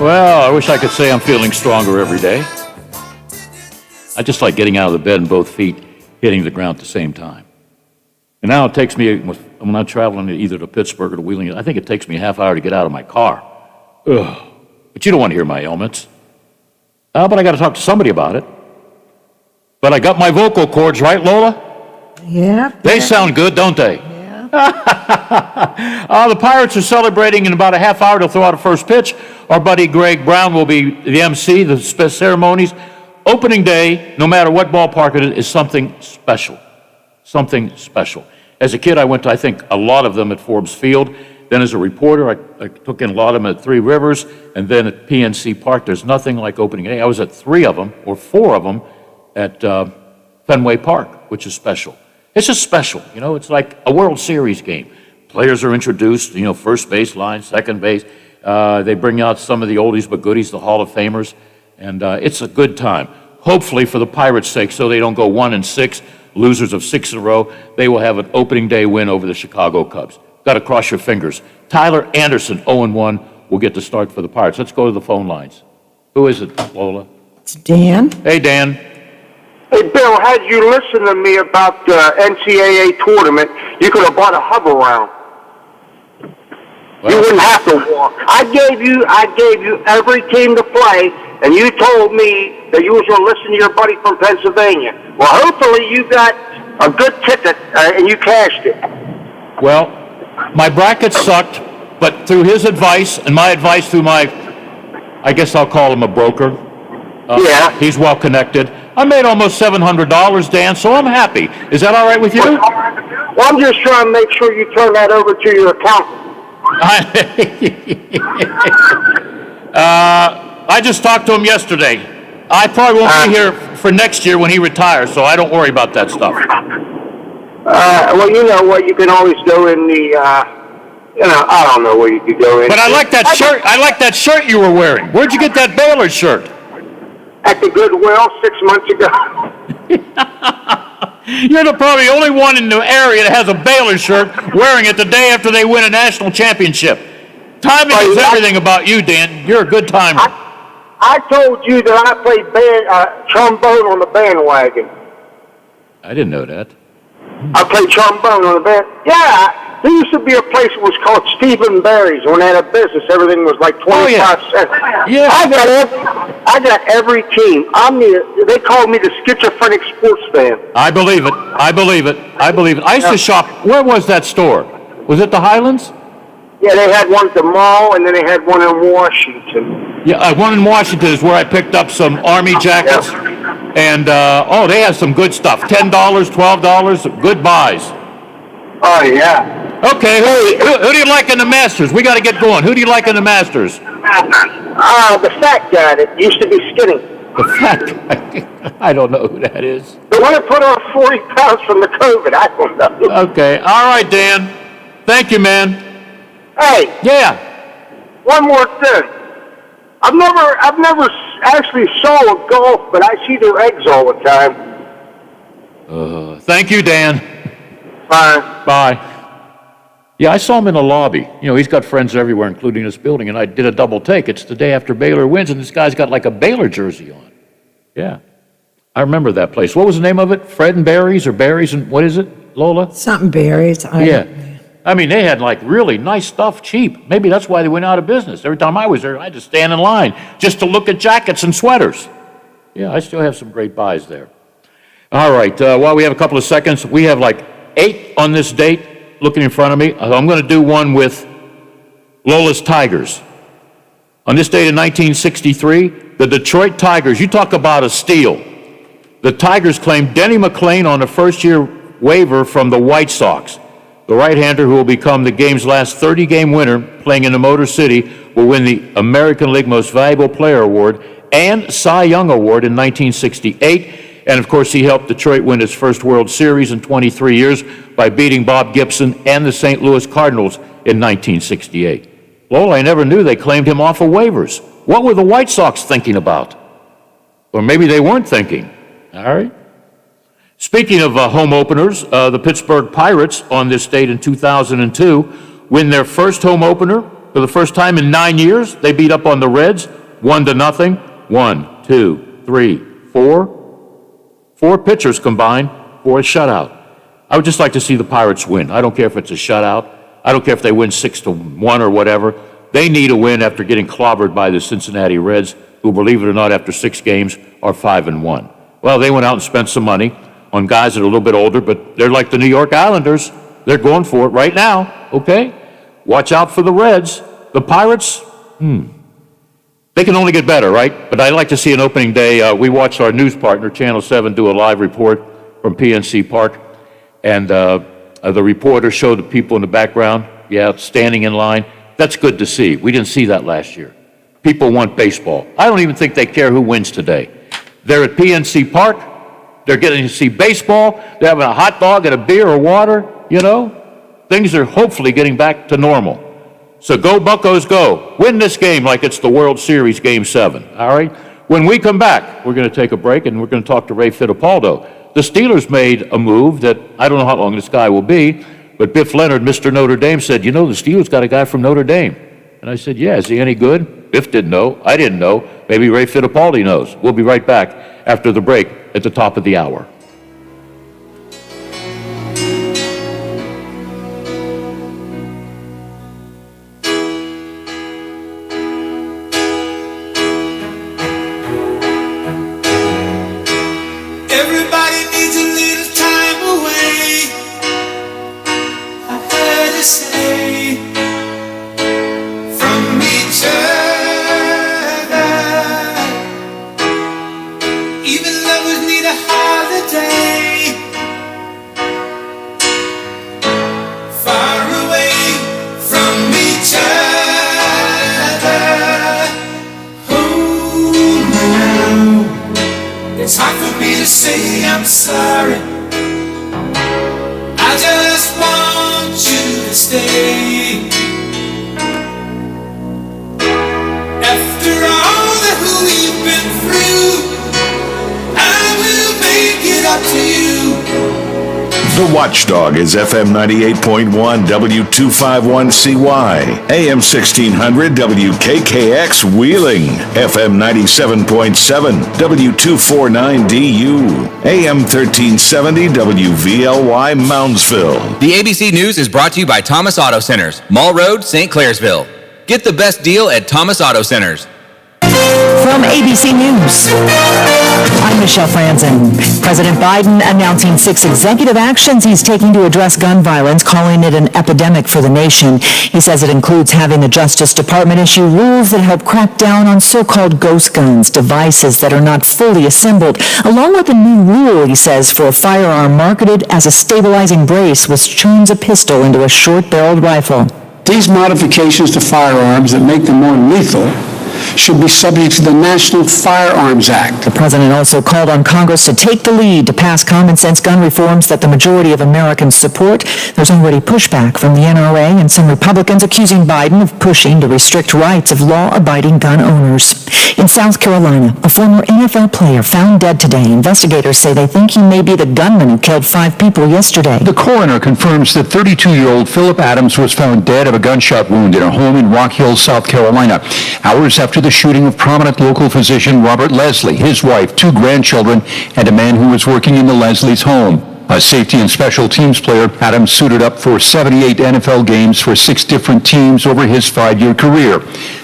Well, I wish I could say I'm feeling stronger every day. I just like getting out of the bed and both feet hitting the ground at the same time. And now it takes me, when I'm traveling either to Pittsburgh or to Wheeling, I think it takes me a half hour to get out of my car. Ugh. But you don't want to hear my ailments. But I got to talk to somebody about it. But I got my vocal cords right, Lola? Yeah. They sound good, don't they? The Pirates are celebrating in about a half hour. They'll throw out a first pitch. Our buddy Greg Brown will be the MC, the ceremonies. Opening day, no matter what ballpark it is something special. Something special. As a kid, I went to, I think, a lot of them at Forbes Field. Then as a reporter, I took in a lot of them at Three Rivers, and then at PNC Park. There's nothing like opening day. I was at 3 of them, or 4 of them, at Fenway Park, which is special. It's just special, you know, it's like a World Series game. Players are introduced, you know, first base line, second base. They bring out some of the oldies but goodies, the Hall of Famers, and it's a good time. Hopefully for the Pirates' sake, so they don't go 1-6, losers of 6 in a row, they will have an opening day win over the Chicago Cubs. Got to cross your fingers. Tyler Anderson, 0-1, will get the start for the Pirates. Let's go to the phone lines. Who is it, Lola? It's Dan. Hey, Dan. Hey, Bill, had you listened to me about the NCAA tournament, you could have bought a hover round. You wouldn't have to walk. I gave you every team to play, and you told me that you was going to listen to your buddy from Pennsylvania. Well, hopefully you got a good ticket and you cashed it. Well, my bracket sucked, but through his advice and my advice through I guess I'll call him a broker. Yeah. He's well connected. I made almost $700, Dan, so I'm happy. Is that all right with you? Well, I'm just trying to make sure you turn that over to your accountant. I just talked to him yesterday. I probably won't be here for next year when he retires, so I don't worry about that stuff. Well, you know what? You can always go in the, I don't know where you could go in. But I like that shirt. I like that shirt you were wearing. Where'd you get that Baylor shirt? At the Goodwill 6 months ago. You're probably the only one in the area that has a Baylor shirt wearing it the day after they win a national championship. Timing is everything about you, Dan. You're a good timer. I told you that I played trombone on the bandwagon. I didn't know that. I played trombone on the band. Yeah, there used to be a place that was called Stephen Barry's. When they had a business, everything was like 25 cents. Yeah. I got every team. They called me the schizophrenic sports fan. I believe it. I believe it. I used to shop. Where was that store? Was it the Highlands? Yeah, they had one at the mall, and then they had one in Washington. Yeah, one in Washington is where I picked up some Army jackets. And, they have some good stuff. $10, $12, good buys. Oh, yeah. Okay, who do you like in the Masters? We got to get going. Who do you like in the Masters? The fat guy that used to be skinny. The fat guy? I don't know who that is. The one that put on 40 pounds from the COVID. I don't know. Okay, all right, Dan. Thank you, man. Hey. Yeah. One more thing. I've never actually saw a golf, but I see their eggs all the time. Thank you, Dan. Bye. Bye. Yeah, I saw him in the lobby. You know, he's got friends everywhere, including this building, and I did a double take. It's the day after Baylor wins, and this guy's got like a Baylor jersey on. Yeah. I remember that place. What was the name of it? Fred and Barry's, or Barry's and, what is it, Lola? Something Barry's. Yeah. I mean, they had like really nice stuff cheap. Maybe that's why they went out of business. Every time I was there, I had to stand in line just to look at jackets and sweaters. Yeah, I still have some great buys there. All right, while we have a couple of seconds, we have like 8 on this date looking in front of me. I'm going to do one with Lola's Tigers. On this date in 1963, the Detroit Tigers, you talk about a steal. The Tigers claimed Denny McClain on a first-year waiver from the White Sox. The right-hander, who will become the game's last 30-game winner, playing in the Motor City, will win the American League Most Valuable Player Award and Cy Young Award in 1968. And, of course, he helped Detroit win its first World Series in 23 years by beating Bob Gibson and the St. Louis Cardinals in 1968. Lola, I never knew they claimed him off of waivers. What were the White Sox thinking about? Or maybe they weren't thinking. All right. Speaking of home openers, the Pittsburgh Pirates on this date in 2002 win their first home opener for the first time in 9 years. They beat up on the Reds 1-0. 1, 2, 3, 4. 4 pitchers combined for a shutout. I would just like to see the Pirates win. I don't care if it's a shutout. I don't care if they win 6-1 or whatever. They need a win after getting clobbered by the Cincinnati Reds, who, believe it or not, after 6 games are 5-1. Well, they went out and spent some money on guys that are a little bit older, but they're like the New York Islanders. They're going for it right now, okay? Watch out for the Reds. The Pirates, they can only get better, right? But I'd like to see an opening day. We watched our news partner, Channel 7, do a live report from PNC Park, and the reporter showed the people in the background, standing in line. That's good to see. We didn't see that last year. People want baseball. I don't even think they care who wins today. They're at PNC Park. They're getting to see baseball. They're having a hot dog and a beer or water, you know. Things are hopefully getting back to normal. So go Buccos, go. Win this game like it's the World Series Game 7, all right? When we come back, we're going to take a break, and we're going to talk to Ray Fittipaldo. The Steelers made a move that I don't know how long this guy will be, but Biff Leonard, Mr. Notre Dame, said, you know, the Steelers got a guy from Notre Dame. And I said, yeah, is he any good? Biff didn't know. I didn't know. Maybe Ray Fittipaldi knows. We'll be right back after the break at the top of the hour. Everybody needs a little time away. I heard her say from each other. Even lovers need a holiday. Far away from each other. Oh, now it's hard for me to say I'm sorry. I just want you to stay. After all that we've been through, I will make it up to you. The Watchdog is FM 98.1 W251CY, AM 1600 WKKX Wheeling, FM 97.7 W249DU, AM 1370 WVLY Moundsville. The ABC News is brought to you by Thomas Auto Centers, Mall Road, St. Clairsville. Get the best deal at Thomas Auto Centers. From ABC News, I'm Michelle Franzen. President Biden announcing 6 executive actions he's taking to address gun violence, calling it an epidemic for the nation. He says it includes having the Justice Department issue rules that help crack down on so-called ghost guns, devices that are not fully assembled, along with a new rule, he says, for a firearm marketed as a stabilizing brace, which turns a pistol into a short-barreled rifle. These modifications to firearms that make them more lethal should be subject to the National Firearms Act. The president also called on Congress to take the lead to pass common-sense gun reforms that the majority of Americans support. There's already pushback from the NRA and some Republicans accusing Biden of pushing to restrict rights of law-abiding gun owners. In South Carolina, a former NFL player found dead today. Investigators say they think he may be the gunman who killed 5 people yesterday. The coroner confirms that 32-year-old Philip Adams was found dead of a gunshot wound in a home in Rock Hill, South Carolina, hours after the shooting of prominent local physician Robert Leslie, his wife, 2 grandchildren, and a man who was working in the Leslies' home. A safety and special teams player, Adams suited up for 78 NFL games for 6 different teams over his 5-year career.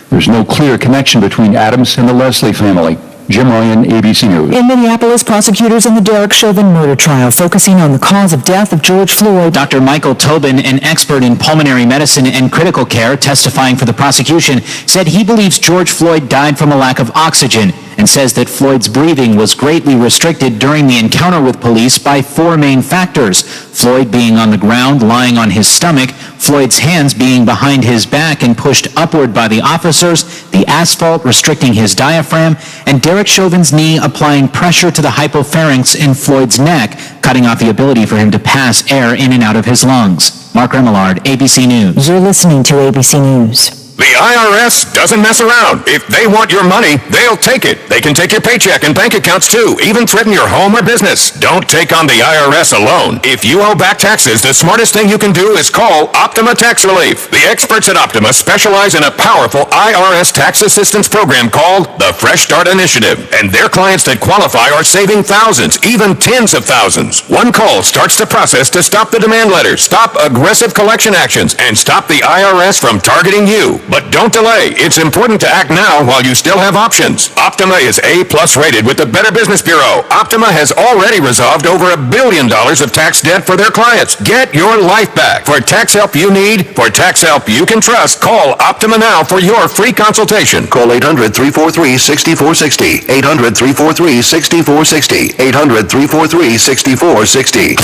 There's no clear connection between Adams and the Leslie family. Jim Ryan, ABC News. In Minneapolis, prosecutors in the Derek Chauvin murder trial focusing on the cause of death of George Floyd. Dr. Michael Tobin, an expert in pulmonary medicine and critical care, testifying for the prosecution, said he believes George Floyd died from a lack of oxygen and says that Floyd's breathing was greatly restricted during the encounter with police by 4 main factors: Floyd being on the ground, lying on his stomach, Floyd's hands being behind his back and pushed upward by the officers, the asphalt restricting his diaphragm, and Derek Chauvin's knee applying pressure to the hypopharynx in Floyd's neck, cutting off the ability for him to pass air in and out of his lungs. Mark Remillard, ABC News. You're listening to ABC News. The IRS doesn't mess around. If they want your money, they'll take it. They can take your paycheck and bank accounts too, even threaten your home or business. Don't take on the IRS alone. If you owe back taxes, the smartest thing you can do is call Optima Tax Relief. The experts at Optima specialize in a powerful IRS tax assistance program called the Fresh Start Initiative. And their clients that qualify are saving thousands, even tens of thousands. One call starts the process to stop the demand letters, stop aggressive collection actions, and stop the IRS from targeting you. But don't delay. It's important to act now while you still have options. Optima is A+ rated with the Better Business Bureau. Optima has already resolved over $1 billion of tax debt for their clients. Get your life back. For tax help you need, for tax help you can trust, call Optima now for your free consultation. Call 800-343-6460. 800-343-6460. 800-343-6460.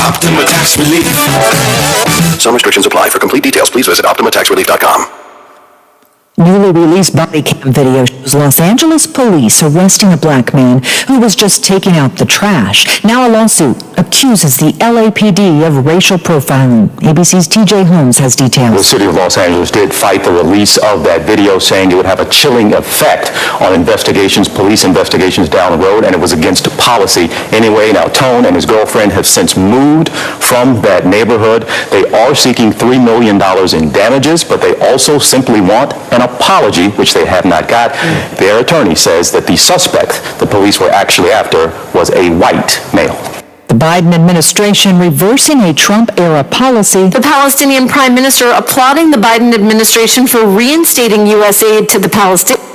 Optima Tax Relief. Some restrictions apply. For complete details, please visit OptimaTaxRelief.com. Newly released body cam video shows Los Angeles police arresting a black man who was just taking out the trash. Now a lawsuit accuses the LAPD of racial profiling. ABC's TJ Holmes has details. The city of Los Angeles did fight the release of that video, saying it would have a chilling effect on investigations, police investigations down the road, and it was against policy. Anyway, now Tone and his girlfriend have since moved from that neighborhood. They are seeking $3 million in damages, but they also simply want an apology, which they have not got. Their attorney says that the suspect the police were actually after was a white male. The Biden administration reversing a Trump-era policy. The Palestinian Prime Minister applauding the Biden administration for reinstating U.S. aid to the Palestinians.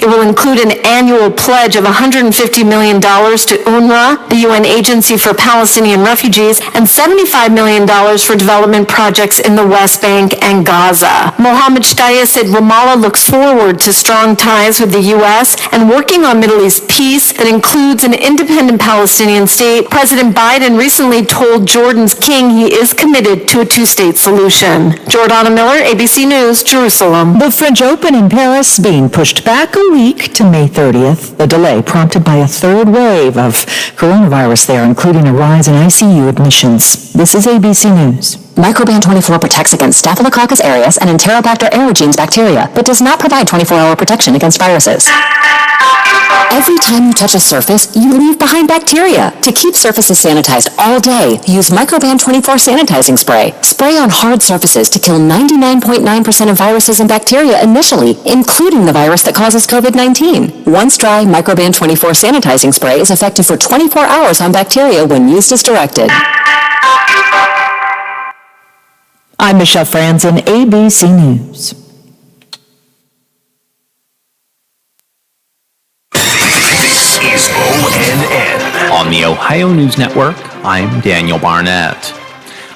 It will include an annual pledge of $150 million to UNRWA, the UN Agency for Palestinian Refugees, and $75 million for development projects in the West Bank and Gaza. Mohammed Shtayyeh said Ramallah looks forward to strong ties with the U.S. and working on Middle East peace that includes an independent Palestinian state. President Biden recently told Jordan's king he is committed to a two-state solution. Jordana Miller, ABC News, Jerusalem. The French Open in Paris being pushed back a week to May 30th. The delay prompted by a third wave of coronavirus there, including a rise in ICU admissions. This is ABC News. Microban 24 protects against Staphylococcus aureus and Enterobacter aerogenes bacteria, but does not provide 24-hour protection against viruses. Every time you touch a surface, you leave behind bacteria. To keep surfaces sanitized all day, use Microban 24 sanitizing spray. Spray on hard surfaces to kill 99.9% of viruses and bacteria initially, including the virus that causes COVID-19. Once dry, Microban 24 sanitizing spray is effective for 24 hours on bacteria when used as directed. I'm Michelle Franzen, ABC News. This is ONN. On the Ohio News Network, I'm Daniel Barnett.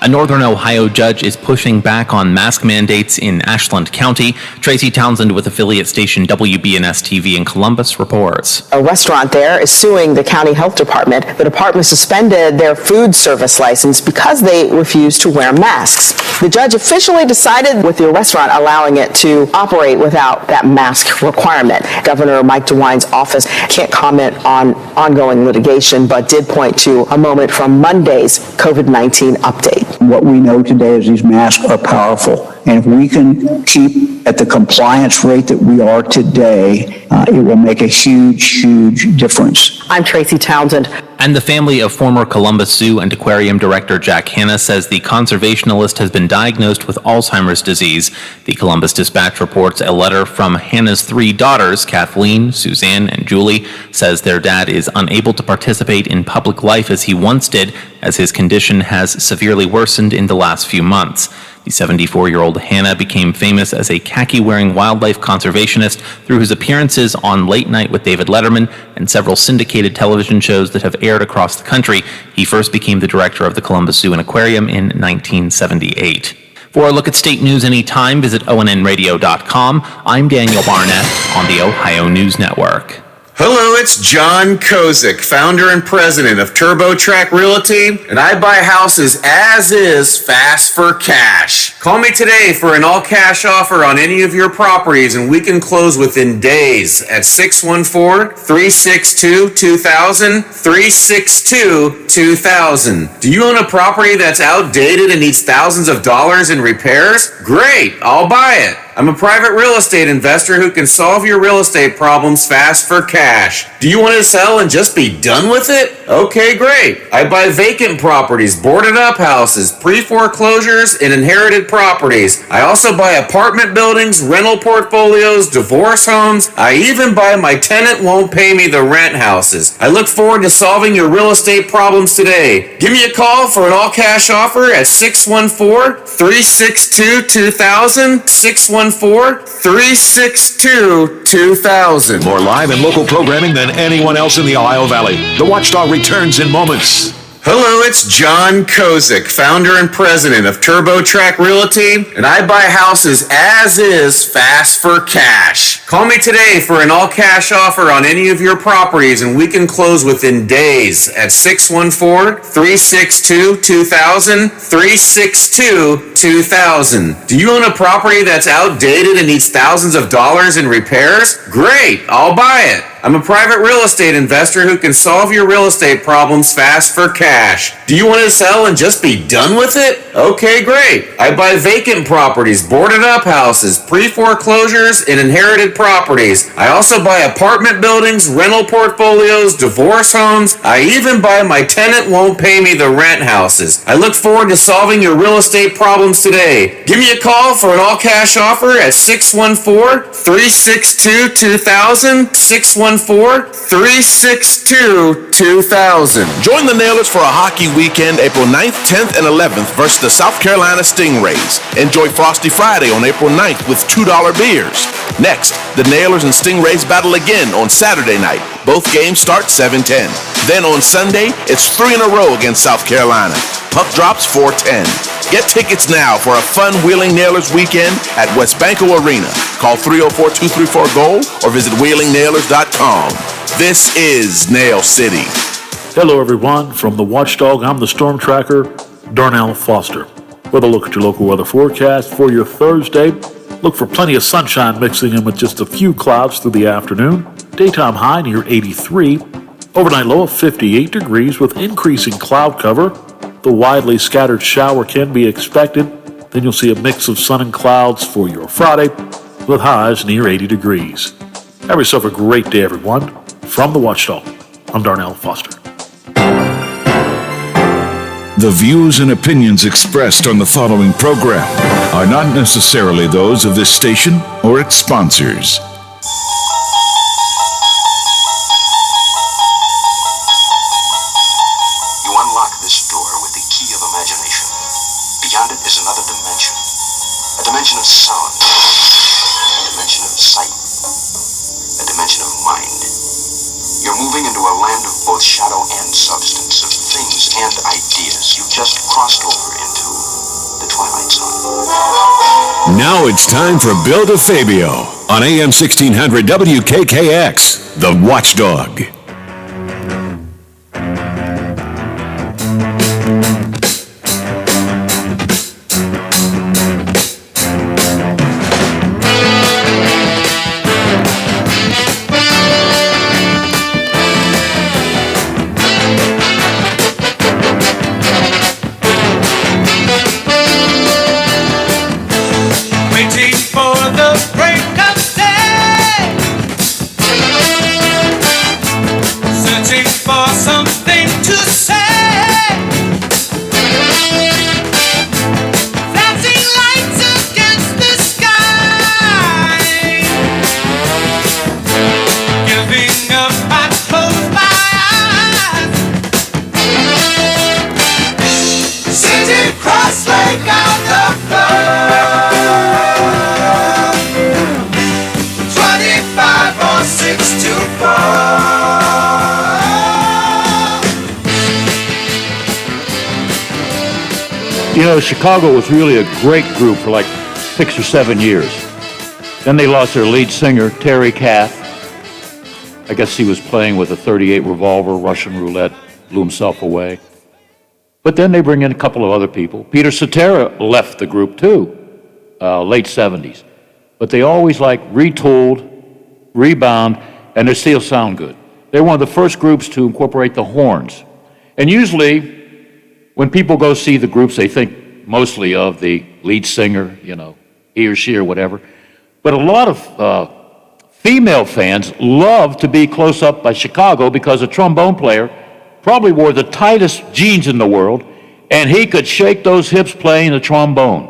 A northern Ohio judge is pushing back on mask mandates in Ashland County. Tracy Townsend with affiliate station WBNS-TV in Columbus reports. A restaurant there is suing the county health department. The department suspended their food service license because they refused to wear masks. The judge officially decided with the restaurant allowing it to operate without that mask requirement. Governor Mike DeWine's office can't comment on ongoing litigation, but did point to a moment from Monday's COVID-19 update. What we know today is these masks are powerful. And if we can keep at the compliance rate that we are today, it will make a huge, huge difference. I'm Tracy Townsend. And the family of former Columbus Zoo and Aquarium director Jack Hanna says the conservationalist has been diagnosed with Alzheimer's disease. The Columbus Dispatch reports a letter from Hanna's three daughters, Kathleen, Suzanne, and Julie, says their dad is unable to participate in public life as he once did, as his condition has severely worsened in the last few months. The 74-year-old Hanna became famous as a khaki-wearing wildlife conservationist through his appearances on Late Night with David Letterman and several syndicated television shows that have aired across the country. He first became the director of the Columbus Zoo and Aquarium in 1978. For a look at state news anytime, visit ONNradio.com. I'm Daniel Barnett on the Ohio News Network. Hello, it's John Kozik, founder and president of TurboTrack Realty, and I buy houses as is, fast for cash. Call me today for an all-cash offer on any of your properties, and we can close within days at 614-362-2000, 362-2000. Do you own a property that's outdated and needs thousands of dollars in repairs? Great, I'll buy it. I'm a private real estate investor who can solve your real estate problems fast for cash. Do you want to sell and just be done with it? Okay, great. I buy vacant properties, boarded up houses, pre-foreclosures, and inherited properties. I also buy apartment buildings, rental portfolios, divorce homes. I even buy my tenant won't pay me the rent houses. I look forward to solving your real estate problems today. Give me a call for an all-cash offer at 614-362-2000, 614-362-2000. More live and local programming than anyone else in the Ohio Valley. The Watchdog returns in moments. Hello, it's John Kozik, founder and president of TurboTrack Realty, and I buy houses as is, fast for cash. Call me today for an all-cash offer on any of your properties, and we can close within days at 614-362-2000, 362-2000. Do you own a property that's outdated and needs thousands of dollars in repairs? Great, I'll buy it. I'm a private real estate investor who can solve your real estate problems fast for cash. Do you want to sell and just be done with it? Okay, great. I buy vacant properties, boarded up houses, pre-foreclosures, and inherited properties. I also buy apartment buildings, rental portfolios, divorce homes. I even buy my tenant won't pay me the rent houses. I look forward to solving your real estate problems today. Give me a call for an all-cash offer at 614-362-2000, 614-362-2000. Join the Nailers for a hockey weekend April 9th, 10th, and 11th versus the South Carolina Stingrays. Enjoy Frosty Friday on April 9th with $2 beers. Next, the Nailers and Stingrays battle again on Saturday night. Both games start 7:10. Then on Sunday, it's 3 in a row against South Carolina. Puck drops 4:10. Get tickets now for a fun Wheeling Nailers weekend at Westbanco Arena. Call 304-234-GOAL or visit WheelingNailers.com. This is Nail City. Hello, everyone. From the Watchdog, I'm the Storm Tracker, Darnell Foster. With a look at your local weather forecast for your Thursday, look for plenty of sunshine mixing in with just a few clouds through the afternoon. Daytime high near 83. Overnight low of 58 degrees with increasing cloud cover. The widely scattered shower can be expected. Then you'll see a mix of sun and clouds for your Friday with highs near 80 degrees. Have yourself a great day, everyone. From the Watchdog, I'm Darnell Foster. The views and opinions expressed on the following program are not necessarily those of this station or its sponsors. You unlock this door with the key of imagination. Beyond it is another dimension. A dimension of sound. A dimension of sight. A dimension of mind. You're moving into a land of both shadow and substance, of things and ideas. You've just crossed over into the Twilight Zone. Now it's time for Bill DeFabio on AM 1600 WKKX, The Watchdog. Waiting for the break of day, searching for something to say, flashing lights against the sky, giving up, I close my eyes, sitting cross-legged on the floor. 25 or 6 to 4. You know, Chicago was really a great group for like 6 or 7 years. Then they lost their lead singer, Terry Kath. I guess he was playing with a .38 revolver, Russian roulette, blew himself away. But then they bring in a couple of other people. Peter Cetera left the group too, late 70s. But they always retooled, rebound, and they still sound good. They're one of the first groups to incorporate the horns. And usually, when people go see the groups, they think mostly of the lead singer, you know, he or she or whatever. But a lot of female fans love to be close up by Chicago because a trombone player probably wore the tightest jeans in the world, and he could shake those hips playing the trombone.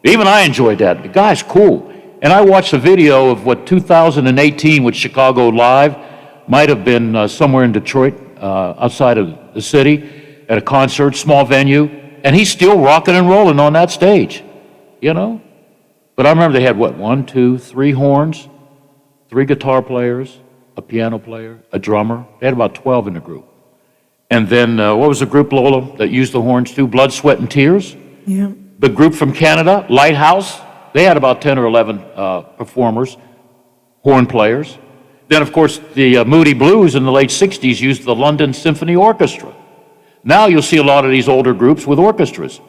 Even I enjoyed that. The guy's cool. And I watched a video of what 2018 with Chicago Live, might have been somewhere in Detroit, outside of the city, at a concert, small venue, and he's still rocking and rolling on that stage, you know? But I remember they had, 1, 2, 3 horns, 3 guitar players, a piano player, a drummer. They had about 12 in the group. And then, what was the group, Lola, that used the horns too? Blood, Sweat, and Tears? Yeah. The group from Canada, Lighthouse, they had about 10 or 11 performers, horn players. Then, of course, the Moody Blues in the late 60s used the London Symphony Orchestra. Now you'll see a lot of these older groups with orchestras.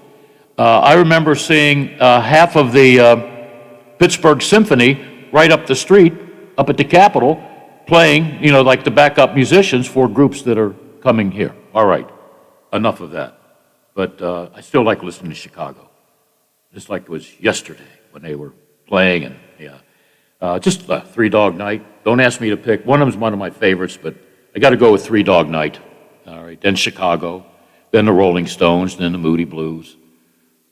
I remember seeing half of the Pittsburgh Symphony right up the street, up at the Capitol, playing, like the backup musicians for groups that are coming here. All right, enough of that. But I still like listening to Chicago, just like it was yesterday when they were playing. And just Three Dog Night. Don't ask me to pick. One of them's one of my favorites, but I got to go with Three Dog Night. All right, then Chicago, then the Rolling Stones, then the Moody Blues.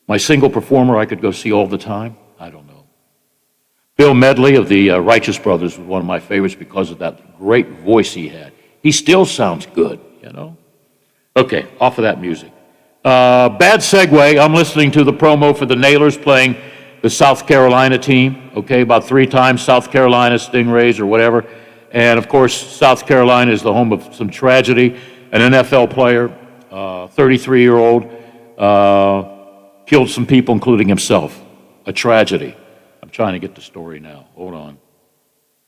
My single performer I could go see all the time, I don't know. Bill Medley of the Righteous Brothers was one of my favorites because of that great voice he had. He still sounds good, Okay, off of that music. Bad segue, I'm listening to the promo for the Nailers playing the South Carolina team, okay, about 3 times, South Carolina Stingrays or whatever. And of course, South Carolina is the home of some tragedy. An NFL player, 33-year-old, killed some people, including himself. A tragedy. I'm trying to get the story now. Hold on.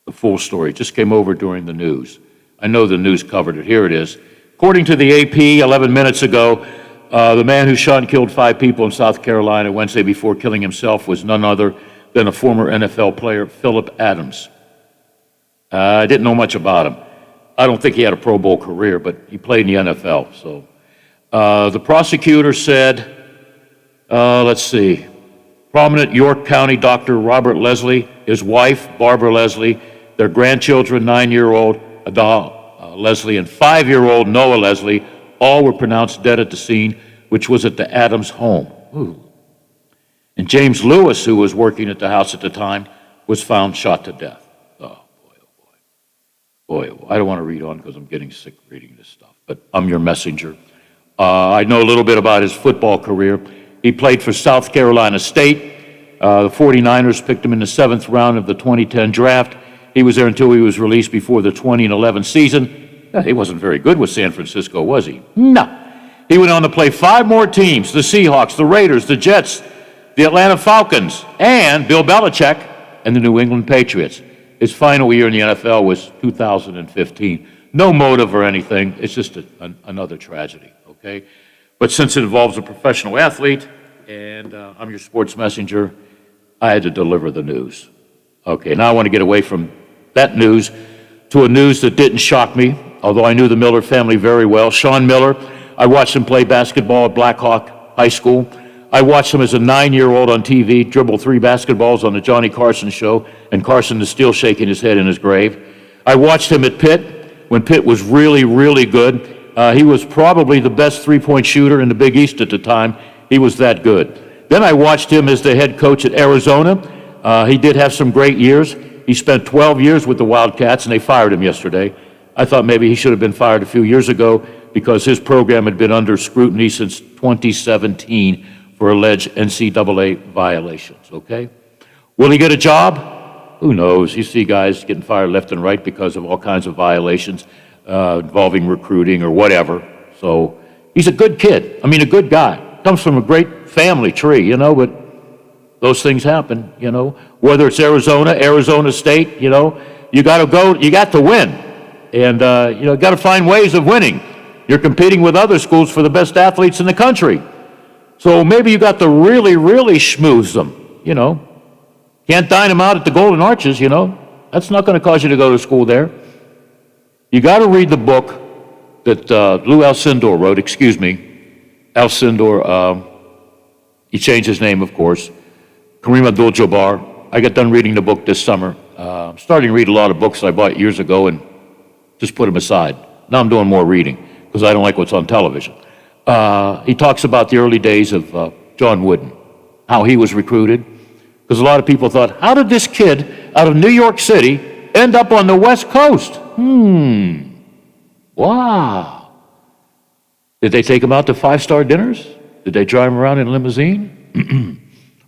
The full story just came over during the news. I know the news covered it. Here it is. According to the AP, 11 minutes ago, the man who shot and killed 5 people in South Carolina Wednesday before killing himself was none other than a former NFL player, Philip Adams. I didn't know much about him. I don't think he had a Pro Bowl career, but he played in the NFL. So the prosecutor said, let's see, prominent York County doctor Robert Leslie, his wife, Barbara Leslie, their grandchildren, 9-year-old Ada Leslie and 5-year-old Noah Leslie, all were pronounced dead at the scene, which was at the Adams home. Ooh. And James Lewis, who was working at the house at the time, was found shot to death. Oh, boy, oh, boy. Boy, I don't want to read on because I'm getting sick reading this stuff, but I'm your messenger. I know a little bit about his football career. He played for South Carolina State. The 49ers picked him in the 7th round of the 2010 draft. He was there until he was released before the 2011 season. He wasn't very good with San Francisco, was he? No. He went on to play 5 more teams, the Seahawks, the Raiders, the Jets, the Atlanta Falcons, and Bill Belichick and the New England Patriots. His final year in the NFL was 2015. No motive or anything. It's just another tragedy, okay? But since it involves a professional athlete, and I'm your sports messenger, I had to deliver the news. Okay, now I want to get away from that news to a news that didn't shock me, although I knew the Miller family very well. Sean Miller, I watched him play basketball at Black Hawk High School. I watched him as a 9-year-old on TV dribble 3 basketballs on the Johnny Carson show, and Carson is still shaking his head in his grave. I watched him at Pitt when Pitt was really, really good. He was probably the best 3-point shooter in the Big East at the time. He was that good. Then I watched him as the head coach at Arizona. He did have some great years. He spent 12 years with the Wildcats, and they fired him yesterday. I thought maybe he should have been fired a few years ago because his program had been under scrutiny since 2017 for alleged NCAA violations, okay? Will he get a job? Who knows? You see guys getting fired left and right because of all kinds of violations involving recruiting or whatever. So he's a good kid. I mean, a good guy. Comes from a great family tree, but those things happen, Whether it's Arizona State, you got to go, you got to win. And, got to find ways of winning. You're competing with other schools for the best athletes in the country. So maybe you got to really, really schmooze them, Can't dine them out at the Golden Arches, That's not going to cause you to go to school there. You got to read the book that Lou Alcindor wrote, Alcindor, he changed his name, of course. Kareem Abdul-Jabbar. I got done reading the book this summer. I'm starting to read a lot of books I bought years ago and just put them aside. Now I'm doing more reading because I don't like what's on television. He talks about the early days of John Wooden, how he was recruited. Because a lot of people thought, how did this kid out of New York City end up on the West Coast? Wow. Did they take him out to 5-star dinners? Did they drive him around in a limousine?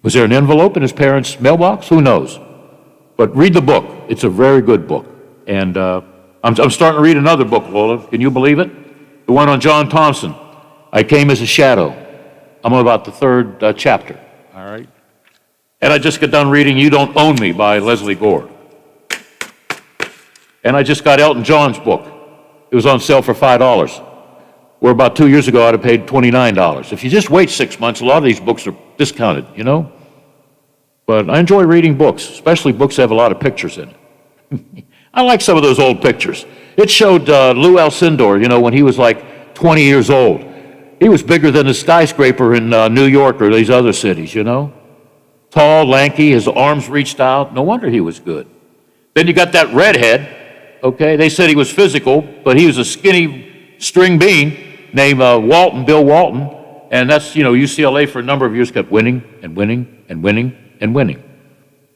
Was there an envelope in his parents' mailbox? Who knows? But read the book. It's a very good book. And I'm starting to read another book, Lola. Can you believe it? It The one on John Thompson, I Came as a Shadow. I'm about the third chapter, all right? And I just got done reading You Don't Own Me by Leslie Gore. And I just got Elton John's book. It was on sale for $5. Where about 2 years ago, I'd have paid $29. If you just wait 6 months, a lot of these books are discounted, you know? But I enjoy reading books, especially books that have a lot of pictures in it. I like some of those old pictures. It showed Lou Alcindor, you know, when he was like 20 years old. He was bigger than a skyscraper in New York or these other cities, you know? Tall, lanky, his arms reached out. No wonder he was good. Then you got that redhead, okay? They said he was physical, but he was a skinny string bean named Bill Walton. And that's, you know, UCLA for a number of years kept winning and winning and winning and winning.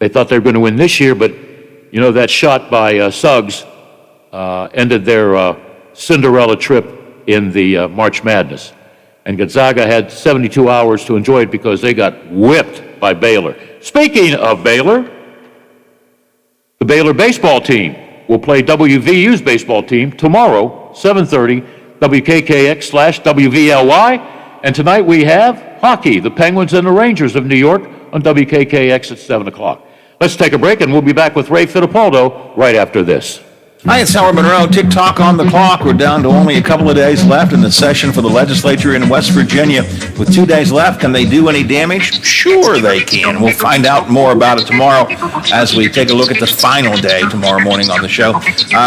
They thought they were going to win this year, but, you know, that shot by Suggs ended their Cinderella trip in the March Madness. And Gonzaga had 72 hours to enjoy it because they got whipped by Baylor. Speaking of Baylor, the Baylor baseball team will play WVU's baseball team tomorrow, 7:30, WKKX/WVLY. And tonight we have hockey, the Penguins and the Rangers of New York on WKKX at 7 o'clock. Let's take a break, and we'll be back with Ray Fittipaldo right after this. Hi, it's Howard Monroe. Tick-tock on the clock. We're down to only a couple of days left in the session for the legislature in West Virginia. With 2 days left, can they do any damage? Sure they can. We'll find out more about it tomorrow as we take a look at the final day tomorrow morning on the show.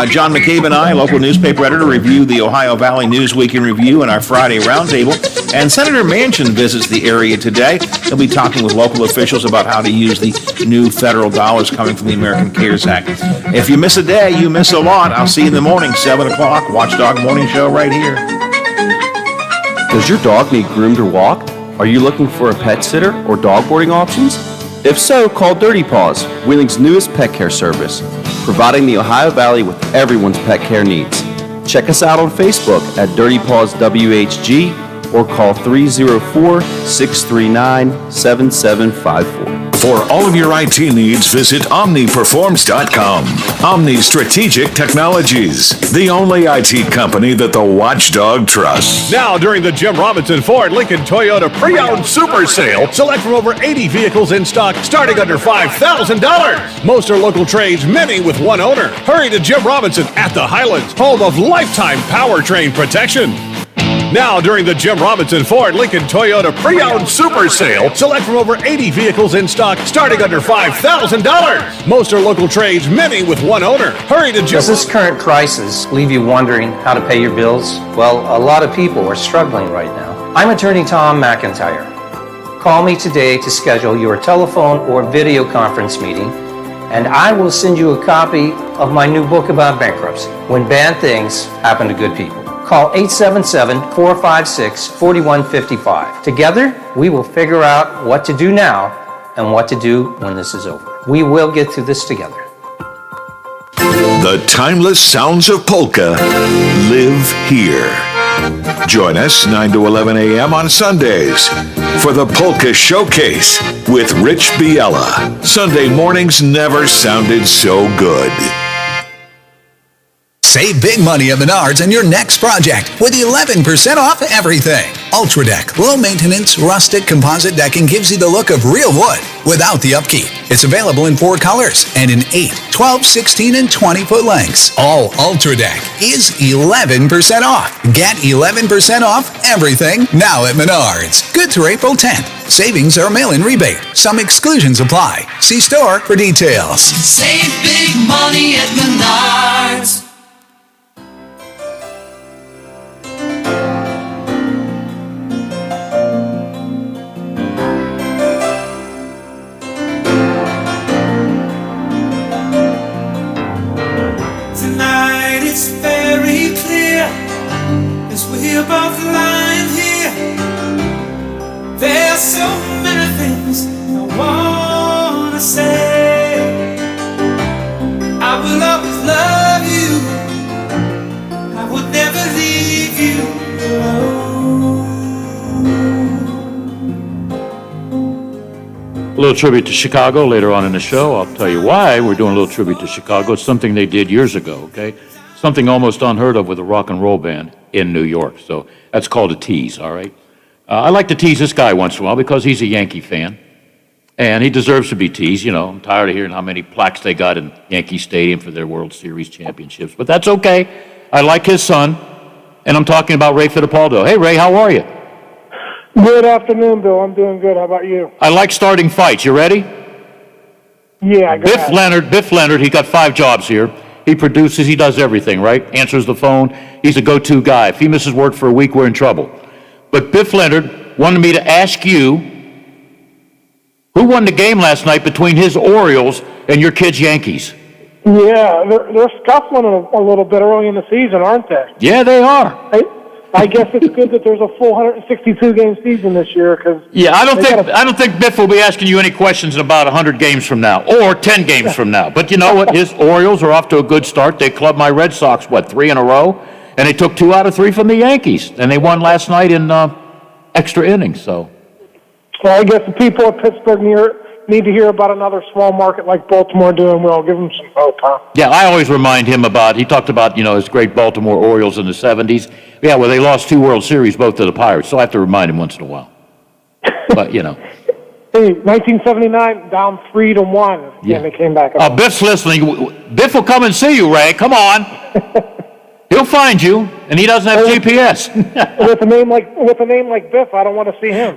John McCabe and I, local newspaper editor, review the Ohio Valley News Week in Review in our Friday roundtable. And Senator Manchin visits the area today. He'll be talking with local officials about how to use the new federal dollars coming from the American CARES Act. If you miss a day, you miss a lot. I'll see you in the morning, 7 o'clock, Watchdog Morning Show right here. Does your dog need groomed or walked? Are you looking for a pet sitter or dog boarding options? If so, call Dirty Paws, Wheeling's newest pet care service, providing the Ohio Valley with everyone's pet care needs. Check us out on Facebook at Dirty Paws WHG or call 304-639-7754. For all of your IT needs, visit OmniPerforms.com. Omni Strategic Technologies, the only IT company that the Watchdog trusts. Now, during the Jim Robinson Ford Lincoln Toyota Pre-Owned Super Sale, select from over 80 vehicles in stock starting under $5,000. Most are local trades, many with one owner. Hurry to Jim Robinson at the Highlands, home of lifetime powertrain protection. Now, during the Jim Robinson Ford Lincoln Toyota Pre-Owned Super Sale, select from over 80 vehicles in stock starting under $5,000. Most are local trades, many with one owner. Hurry to Jim. Does this current crisis leave you wondering how to pay your bills? Well, a lot of people are struggling right now. I'm attorney Tom McIntyre. Call me today to schedule your telephone or video conference meeting, and I will send you a copy of my new book about bankruptcy, When Bad Things Happen to Good People. Call 877-456-4155. Together, we will figure out what to do now and what to do when this is over. We will get through this together. The timeless sounds of polka live here. Join us 9 to 11 a.m. on Sundays for the Polka Showcase with Rich Biella. Sunday mornings never sounded so good. Save big money at Menards on your next project with 11% off everything. Ultradeck, low-maintenance, rustic composite decking gives you the look of real wood without the upkeep. It's available in 4 colors and in 8, 12, 16, and 20-foot lengths. All Ultradeck is 11% off. Get 11% off everything now at Menards. Good through April 10th. Savings are mail-in rebate. Some exclusions apply. See store for details. Save big money at Menards. Tonight it's very clear as we're both lying here. There's so many things I wanna say. I will always love you. I would never leave you alone. A little tribute to Chicago later on in the show. I'll tell you why we're doing a little tribute to Chicago. It's something they did years ago, okay? Something almost unheard of with a rock and roll band. in New York. So that's called a tease, all right? I like to tease this guy once in a while because he's a Yankee fan, and he deserves to be teased. You know, I'm tired of hearing how many plaques they got in Yankee Stadium for their World Series championships, but that's okay. I like his son, and I'm talking about Ray Fittipaldo. Hey, Ray, how are you? Good afternoon, Bill. I'm doing good. How about you? I like starting fights. You ready? Yeah, go ahead. Biff Leonard, he got 5 jobs here. He produces, he does everything, right? Answers the phone. He's a go-to guy. If he misses work for a week, we're in trouble. But Biff Leonard wanted me to ask you, who won the game last night between his Orioles and your kids' Yankees? Yeah, they're scuffling a little bit early in the season, aren't they? Yeah, they are. I guess it's good that there's a full 162-game season this year because Yeah, I don't think Biff will be asking you any questions in about 100 games from now or 10 games from now. But you know what? His Orioles are off to a good start. They clubbed my Red Sox 3 in a row, and they took 2 out of 3 from the Yankees, and they won last night in extra innings. So, well, I guess the people of Pittsburgh need to hear about another small market like Baltimore doing well. Give them some hope, huh? yeah, I always remind him he talked about, his great Baltimore Orioles in the 70s. Yeah, well, they lost 2 World Series, both to the Pirates, so I have to remind him once in a while. But, Hey, 1979, down 3-1, and they came back up. Biff's listening. Biff will come and see you, Ray. Come on. He'll find you, and he doesn't have GPS. With a name like Biff, I don't want to see him.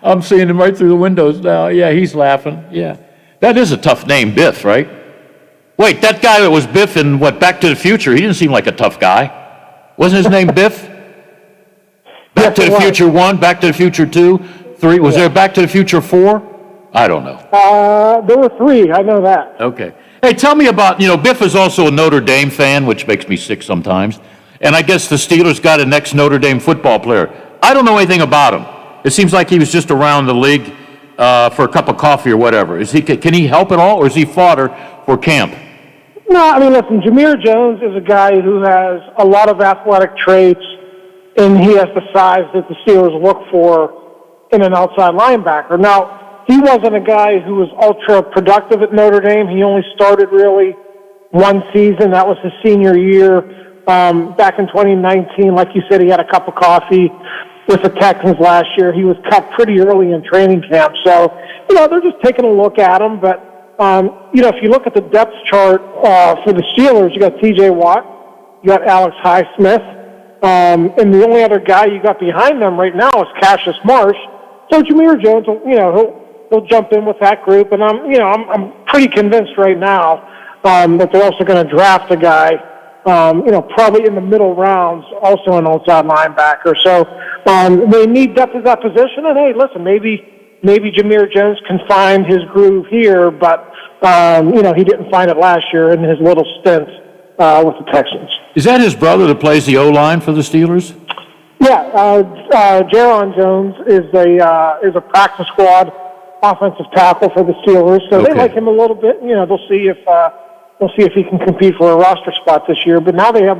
I'm seeing him right through the windows now. Yeah, he's laughing. Yeah. That is a tough name, Biff, right? Wait, that guy that was Biff in, Back to the Future, he didn't seem like a tough guy. Wasn't his name Biff? Back to the Future 1, Back to the Future 2, 3. Was there Back to the Future 4? I don't know. There were 3, I know that. Okay. Hey, tell me about, Biff is also a Notre Dame fan, which makes me sick sometimes. And I guess the Steelers got a next Notre Dame football player. I don't know anything about him. It seems like he was just around the league for a cup of coffee or whatever. Can he help at all, or is he fodder for camp? No, I mean, listen, Jameer Jones is a guy who has a lot of athletic traits, and he has the size that the Steelers look for in an outside linebacker. Now, he wasn't a guy who was ultra productive at Notre Dame. He only started really 1 season. That was his senior year back in 2019. Like you said, he had a cup of coffee with the Texans last year. He was cut pretty early in training camp. So, they're just taking a look at him. But, if you look at the depth chart for the Steelers, you got T.J. Watt, you got Alex Highsmith, and the only other guy you got behind them right now is Cassius Marsh. So Jameer Jones, he'll jump in with that group. And I'm pretty convinced right now that they're also going to draft a guy, probably in the middle rounds, also an outside linebacker. So they need depth at that position. And hey, listen, maybe Jameer Jones can find his groove here, but he didn't find it last year in his little stint with the Texans. Is that his brother that plays the O-line for the Steelers? Yeah, Jaron Jones is a practice squad offensive tackle for the Steelers, so they like him a little bit. They'll see if he can compete for a roster spot this year. But now they have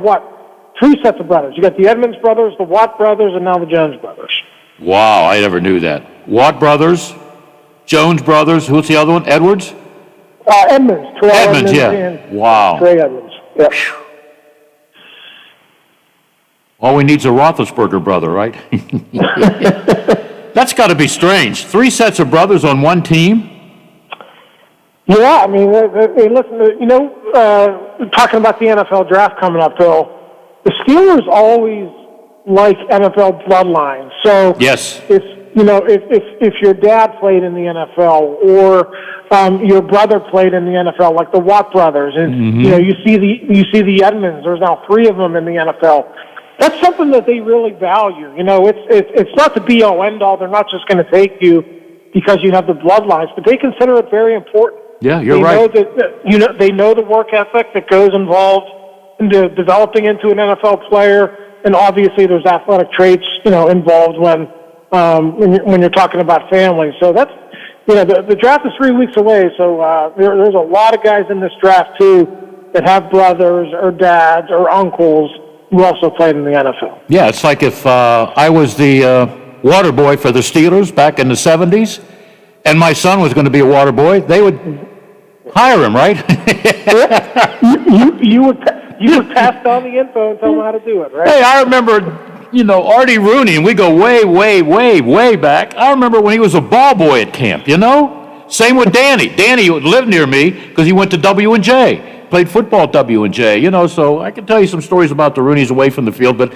3 sets of brothers. You got the Edmonds brothers, the Watt brothers, and now the Jones brothers. Wow, I never knew that. Watt brothers, Jones brothers. Who's the other one? Edwards? Edmonds. Edmonds, yeah. Wow. Trey Edmonds. Yep. All we need is a Roethlisberger brother, right? That's got to be strange. 3 sets of brothers on one team? Yeah, I mean, listen, talking about the NFL draft coming up, Bill, the Steelers always like NFL bloodlines. So yes, if your dad played in the NFL or your brother played in the NFL, like the Watt brothers, and you see the Edmonds. There's now 3 of them in the NFL. That's something that they really value. It's not the be all end all. They're not just going to take you because you have the bloodlines, but they consider it very important. Yeah, you're right. They know the work ethic that goes involved into developing into an NFL player. And obviously, there's athletic traits, involved when you're talking about family. So that's, the draft is 3 weeks away. So there's a lot of guys in this draft too that have brothers or dads or uncles who also played in the NFL. Yeah, it's like if I was the water boy for the Steelers back in the 70s, and my son was going to be a water boy, they would hire him, right? you would. You would pass on the info and tell them how to do it, right? Hey, I remember, Artie Rooney, and we go way, way, way, way back. I remember when he was a ball boy at camp, Same with Danny. Danny lived near me because he went to W&J, played football at W&J, so I can tell you some stories about the Rooneys away from the field, but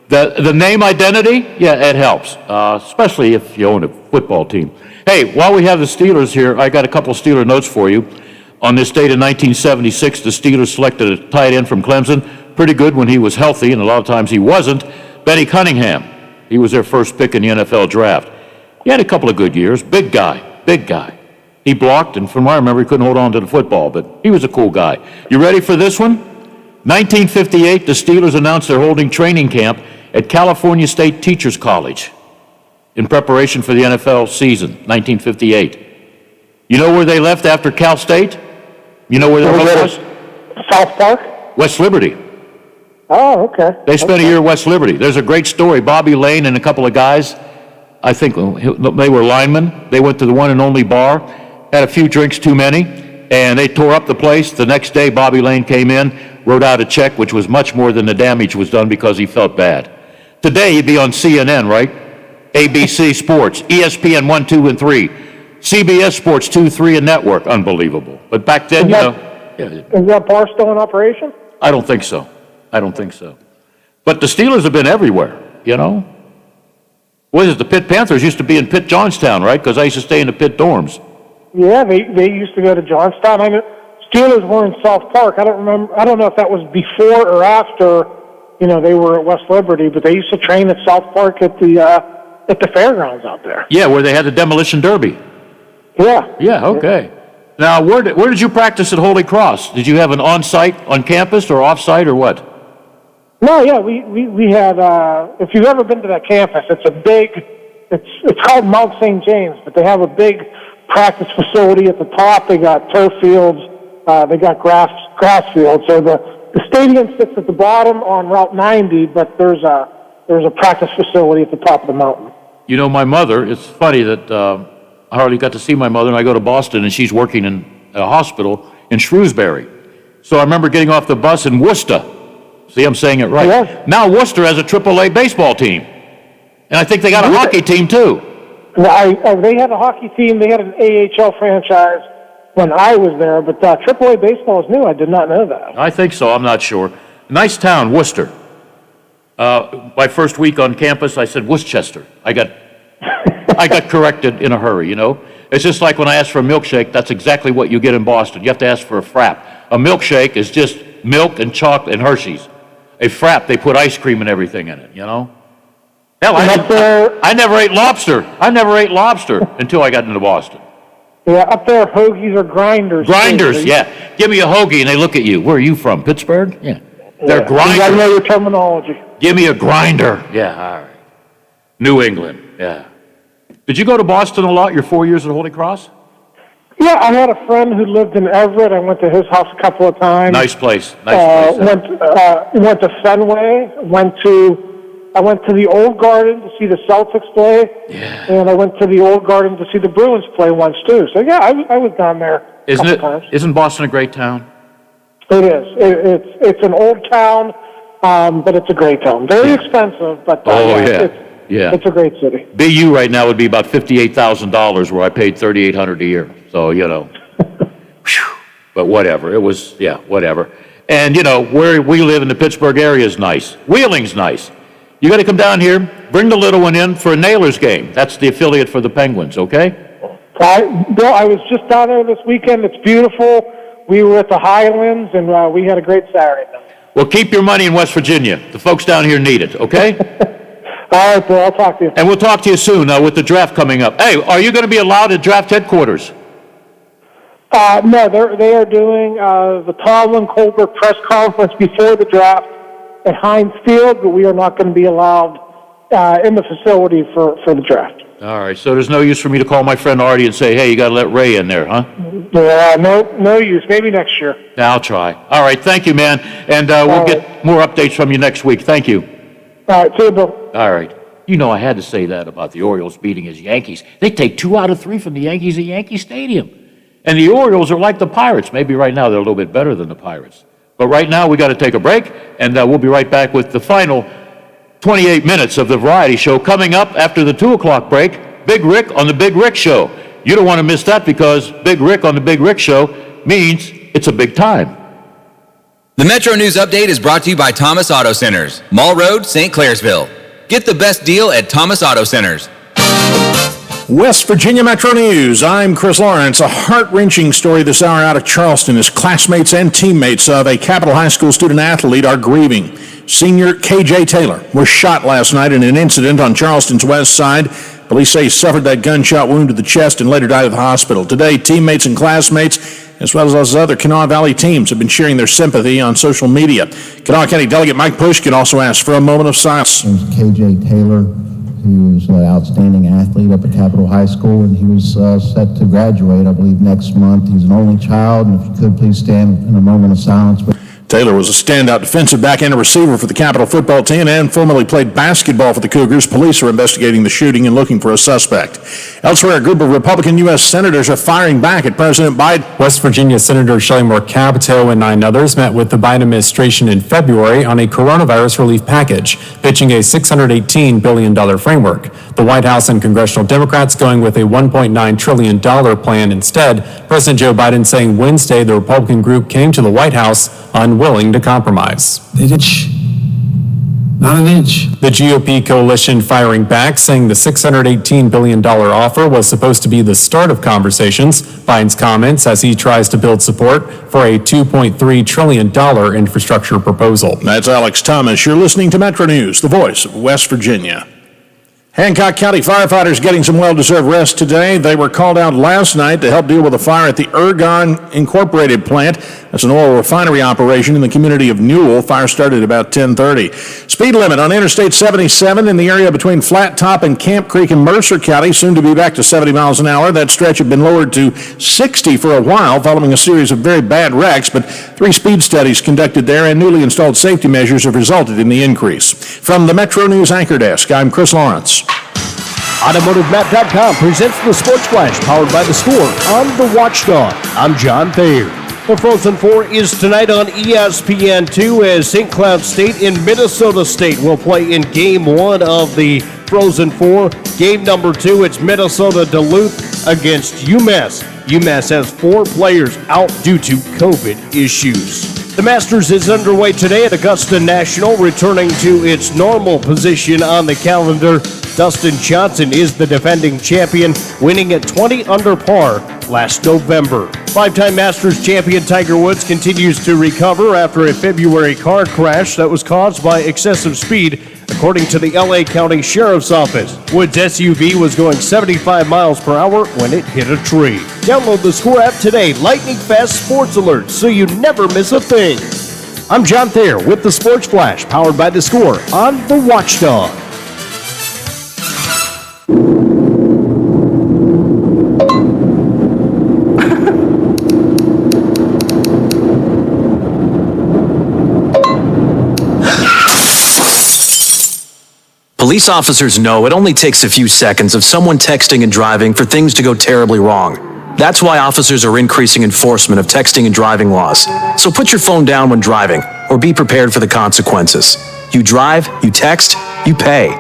the name identity, yeah, it helps, especially if you own a football team. Hey, while we have the Steelers here, I got a couple Steeler notes for you. On this date in 1976, the Steelers selected a tight end from Clemson. Pretty good when he was healthy, and a lot of times he wasn't. Benny Cunningham. He was their first pick in the NFL draft. He had a couple of good years. Big guy. He blocked, and from what I remember, he couldn't hold on to the football, but he was a cool guy. You ready for this one? 1958, the Steelers announced they're holding training camp at California State Teachers College in preparation for the NFL season, 1958. You know where they left after Cal State? You know where they left? South Park? West Liberty. Oh, okay. They spent a year at West Liberty. There's a great story. Bobby Lane and a couple of guys, I think they were linemen. They went to the one and only bar, had a few drinks too many, and they tore up the place. The next day, Bobby Lane came in, wrote out a check, which was much more than the damage was done because he felt bad. Today, he'd be on CNN, right? ABC Sports, ESPN 1, 2, and 3. CBS Sports 2, 3, and Network. Unbelievable. But back then, Is that bar still in operation? I don't think so. But the Steelers have been everywhere, What is it? The Pitt Panthers used to be in Pitt, Johnstown, right? Because I used to stay in the Pitt dorms. Yeah, they used to go to Johnstown. I mean, Steelers were in South Park. I don't know if that was before or after, they were at West Liberty, but they used to train at South Park at the fairgrounds out there. Yeah, where they had the demolition derby. Yeah. Yeah, okay. Now, where did you practice at Holy Cross? Did you have an on-site on campus or off-site or what? No, yeah, we had, if you've ever been to that campus, it's called Mount St. James, but they have a big practice facility at the top. They got turf fields, they got grass fields. So the stadium sits at the bottom on Route 90, but there's a practice facility at the top of the mountain. My mother, it's funny that I hardly got to see my mother, and I go to Boston, and she's working in a hospital in Shrewsbury. So I remember getting off the bus in Worcester. See, I'm saying it right. Yes. Now Worcester has a AAA baseball team. And I think they got a hockey team, too. They had a hockey team. They had an AHL franchise when I was there, but AAA baseball is new. I did not know that. I think so. I'm not sure. Nice town, Worcester. My first week on campus, I said Worcester. I got corrected in a hurry, It's just like when I ask for a milkshake, that's exactly what you get in Boston. You have to ask for a frap. A milkshake is just milk and chocolate and Hershey's. A frap, they put ice cream and everything in it, Hell, I never ate lobster. Until I got into Boston. Yeah, up there, hoagies or grinders. Grinders, yeah. Give me a hoagie, and they look at you. Where are you from, Pittsburgh? Yeah. They're grinders. You got to know your terminology. Give me a grinder. Yeah, all right. New England, yeah. Did you go to Boston a lot, your 4 years at Holy Cross? Yeah, I had a friend who lived in Everett. I went to his house a couple of times. Nice place. Went to Fenway. I went to the Old Garden to see the Celtics play. Yeah. And I went to the Old Garden to see the Bruins play once too. So yeah, I was down there. Isn't Boston a great town? It is. It's an old town, but it's a great town. Very expensive, but it's a great city. BU right now would be about $58,000, where I paid $3,800 a year. So but whatever. It was whatever. And where we live in the Pittsburgh area is nice. Wheeling's nice. You got to come down here, bring the little one in for a Nailers game. That's the affiliate for the Penguins, okay? Bill, I was just down there this weekend. It's beautiful. We were at the Highlands, and we had a great Saturday night. Well, keep your money in West Virginia. The folks down here need it, okay? All right, Bill, I'll talk to you. And we'll talk to you soon with the draft coming up. Hey, are you going to be allowed at draft headquarters? No, they are doing the Tomlin Colbert press conference before the draft at Heinz Field, but we are not going to be allowed in the facility for the draft. All right, so there's no use for me to call my friend Artie and say, hey, you got to let Ray in there, huh? Yeah, no use. Maybe next year. I'll try. All right, thank you, man. And we'll get more updates from you next week. Thank you. All right, see you, Bill. All right. I had to say that about the Orioles beating his Yankees. They take 2 out of 3 from the Yankees at Yankee Stadium. And the Orioles are like the Pirates. Maybe right now they're a little bit better than the Pirates. But right now, we got to take a break, and we'll be right back with the final 28 minutes of the variety show coming up after the 2 o'clock break. Big Rick on the Big Rick Show. You don't want to miss that because Big Rick on the Big Rick Show means it's a big time. The Metro News Update is brought to you by Thomas Auto Centers, Mall Road, St. Clairsville. Get the best deal at Thomas Auto Centers. West Virginia Metro News. I'm Chris Lawrence. A heart-wrenching story this hour out of Charleston as classmates and teammates of a Capital High School student-athlete are grieving. Senior K.J. Taylor was shot last night in an incident on Charleston's west side. Police say he suffered that gunshot wound to the chest and later died at the hospital. Today, teammates and classmates, as well as other Kanawha Valley teams, have been sharing their sympathy on social media. Kanawha County Delegate Mike Pushkin also asked for a moment of silence. K.J. Taylor, who was an outstanding athlete up at Capital High School, and he was set to graduate, I believe, next month. He's an only child, and if you could please stand in a moment of silence. Taylor was a standout defensive back and a receiver for the Capital football team and formerly played basketball for the Cougars. Police are investigating the shooting and looking for a suspect. Elsewhere, a group of Republican U.S. senators are firing back at President Biden. West Virginia Senator Shelley Moore Capito and 9 others met with the Biden administration in February on a coronavirus relief package, pitching a $618 billion framework. The White House and congressional Democrats going with a $1.9 trillion plan instead. President Joe Biden saying Wednesday the Republican group came to the White House unwilling to compromise. Not an inch. The GOP coalition firing back, saying the $618 billion offer was supposed to be the start of conversations. Biden's comments as he tries to build support for a $2.3 trillion infrastructure proposal. That's Alex Thomas. You're listening to Metro News, the voice of West Virginia. Hancock County firefighters getting some well-deserved rest today. They were called out last night to help deal with a fire at the Ergon Incorporated plant. That's an oil refinery operation in the community of Newell. Fire started about 10:30. Speed limit on Interstate 77 in the area between Flat Top and Camp Creek in Mercer County, soon to be back to 70 miles an hour. That stretch had been lowered to 60 for a while following a series of very bad wrecks, but 3 speed studies conducted there and newly installed safety measures have resulted in the increase. From the Metro News Anchor Desk, I'm Chris Lawrence. AutomotiveMap.com presents the Sports Flash, powered by The Score on the Watchdog. I'm John Thayer. The Frozen Four is tonight on ESPN2 as St. Cloud State and Minnesota State will play in Game 1 of the Frozen Four. Game number 2, it's Minnesota Duluth against UMass. UMass has 4 players out due to COVID issues. The Masters is underway today at Augusta National, returning to its normal position on the calendar. Dustin Johnson is the defending champion, winning at 20 under par last November. 5-time Masters champion Tiger Woods continues to recover after a February car crash that was caused by excessive speed, according to the LA County Sheriff's Office. Woods' SUV was going 75 miles per hour when it hit a tree. Download the Score app today, lightning fast sports alerts, so you never miss a thing. I'm John Thayer with the Sports Flash, powered by The Score on the Watchdog. Police officers know it only takes a few seconds of someone texting and driving for things to go terribly wrong. That's why officers are increasing enforcement of texting and driving laws. So put your phone down when driving, or be prepared for the consequences. You drive, you text, you pay.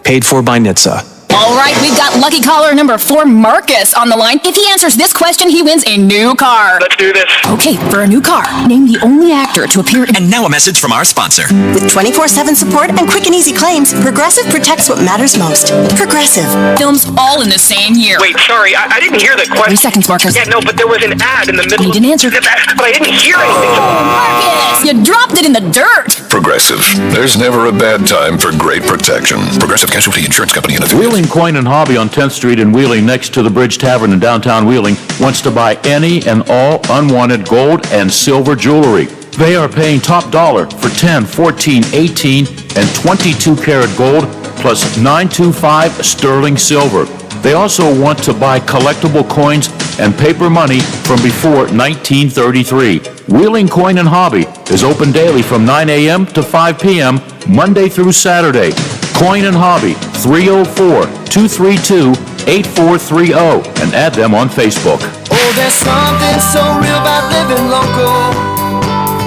Paid for by NHTSA. All right, we've got lucky caller number 4, Marcus, on the line. If he answers this question, he wins a new car. Let's do this. Okay, for a new car, name the only actor to appear in... And now a message from our sponsor. With 24/7 support and quick and easy claims, Progressive protects what matters most. Progressive. Films all in the same year. Wait, sorry, I didn't hear the question. 3 seconds, Marcus. Yeah, no, but there was an ad in the middle. You didn't answer. But I didn't hear anything. Oh, Marcus, you dropped it in the dirt. Progressive. There's never a bad time for great protection. Progressive Casualty Insurance Company and affiliates. Wheeling Coin and Hobby on 10th Street in Wheeling, next to the Bridge Tavern in downtown Wheeling, wants to buy any and all unwanted gold and silver jewelry. They are paying top dollar for 10, 14, 18, and 22 karat gold plus 925 sterling silver. They also want to buy collectible coins and paper money from before 1933. Wheeling Coin and Hobby is open daily from 9 a.m. to 5 p.m., Monday through Saturday. Coin and Hobby, 304-232-8430, and add them on Facebook. Oh, there's something so real about living local,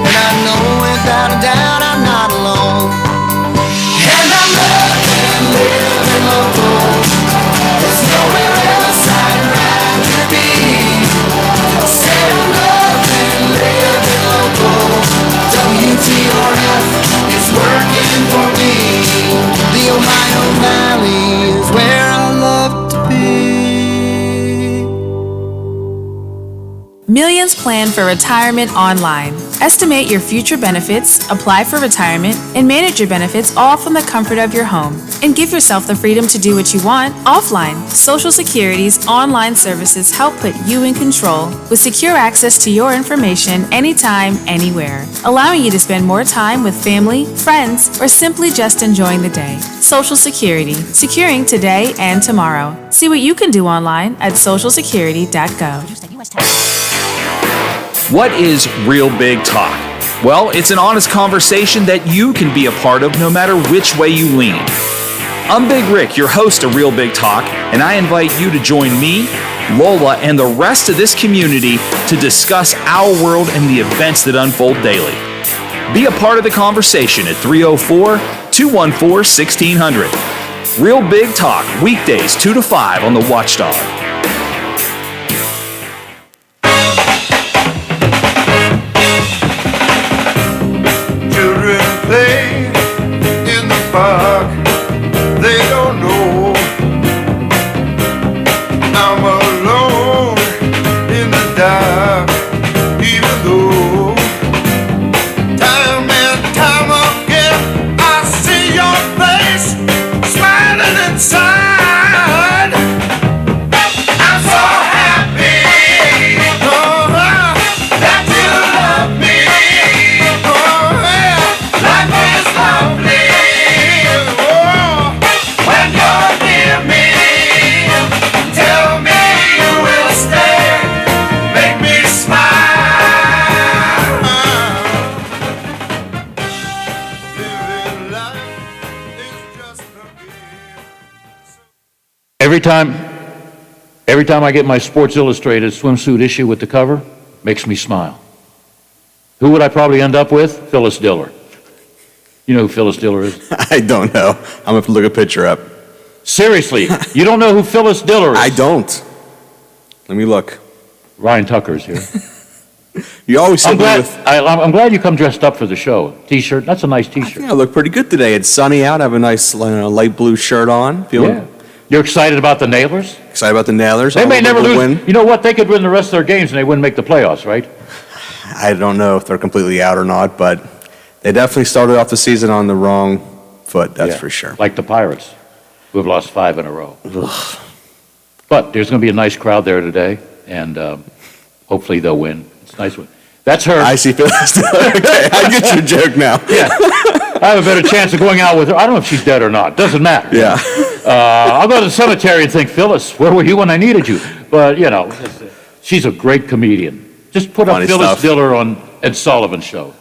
and I I know without a doubt I'm not alone. And I'm living local. There's nowhere else I'd rather be. Say I'm living local. WTRF is working for me. The Ohio Valley is where I love to be. Millions plan for retirement online. Estimate your future benefits, apply for retirement, and manage your benefits all from the comfort of your home. And give yourself the freedom to do what you want offline. Social Security's online services help put you in control with secure access to your information anytime, anywhere, allowing you to spend more time with family, friends, or simply just enjoying the day. Social Security, securing today and tomorrow. See what you can do online at socialsecurity.gov. What is Real Big Talk? Well, it's an honest conversation that you can be a part of no matter which way you lean. I'm Big Rick, your host of Real Big Talk, and I invite you to join me, Lola, and the rest of this community to discuss our world and the events that unfold daily. Be a part of the conversation at 304-214-1600. Real Big Talk, weekdays 2 to 5 on the Watchdog. They don't know I'm alone in the dark, even though time and time again I see your face smiling inside. I'm so happy that you love me. Life is lovely. When you're near me, tell me you will stay, make me smile. Living life is just a game. Every time I get my Sports Illustrated swimsuit issue with the cover, makes me smile. Who would I probably end up with? Phyllis Diller. You know who Phyllis Diller is? I don't know. I'm going to have to look a picture up. Seriously, you don't know who Phyllis Diller is? I don't. Let me look. Ryan Tucker's here. You always I'm said I'm glad you come dressed up for the show. T-shirt, that's a nice T-shirt. I look pretty good today. It's sunny out. I have a nice light blue shirt on. Yeah. You're excited about the Nailers? Excited about the Nailers. They may never lose. Win. You know what? They could win the rest of their games and they wouldn't make the playoffs, right? I don't know if they're completely out or not, but they definitely started off the season on the wrong foot, that's for sure. Like the Pirates, who have lost 5 in a row. But there's going to be a nice crowd there today, and hopefully they'll win. It's a nice one. That's her. I see Phyllis. Okay, I get your joke now. Yeah. I have a better chance of going out with her. I don't know if she's dead or not. Doesn't matter. Yeah. I'll go to the cemetery and think, Phyllis, where were you when I needed you? But, you know, she's a great comedian. Just put up Funny Phyllis stuff. Diller on Ed Sullivan's show.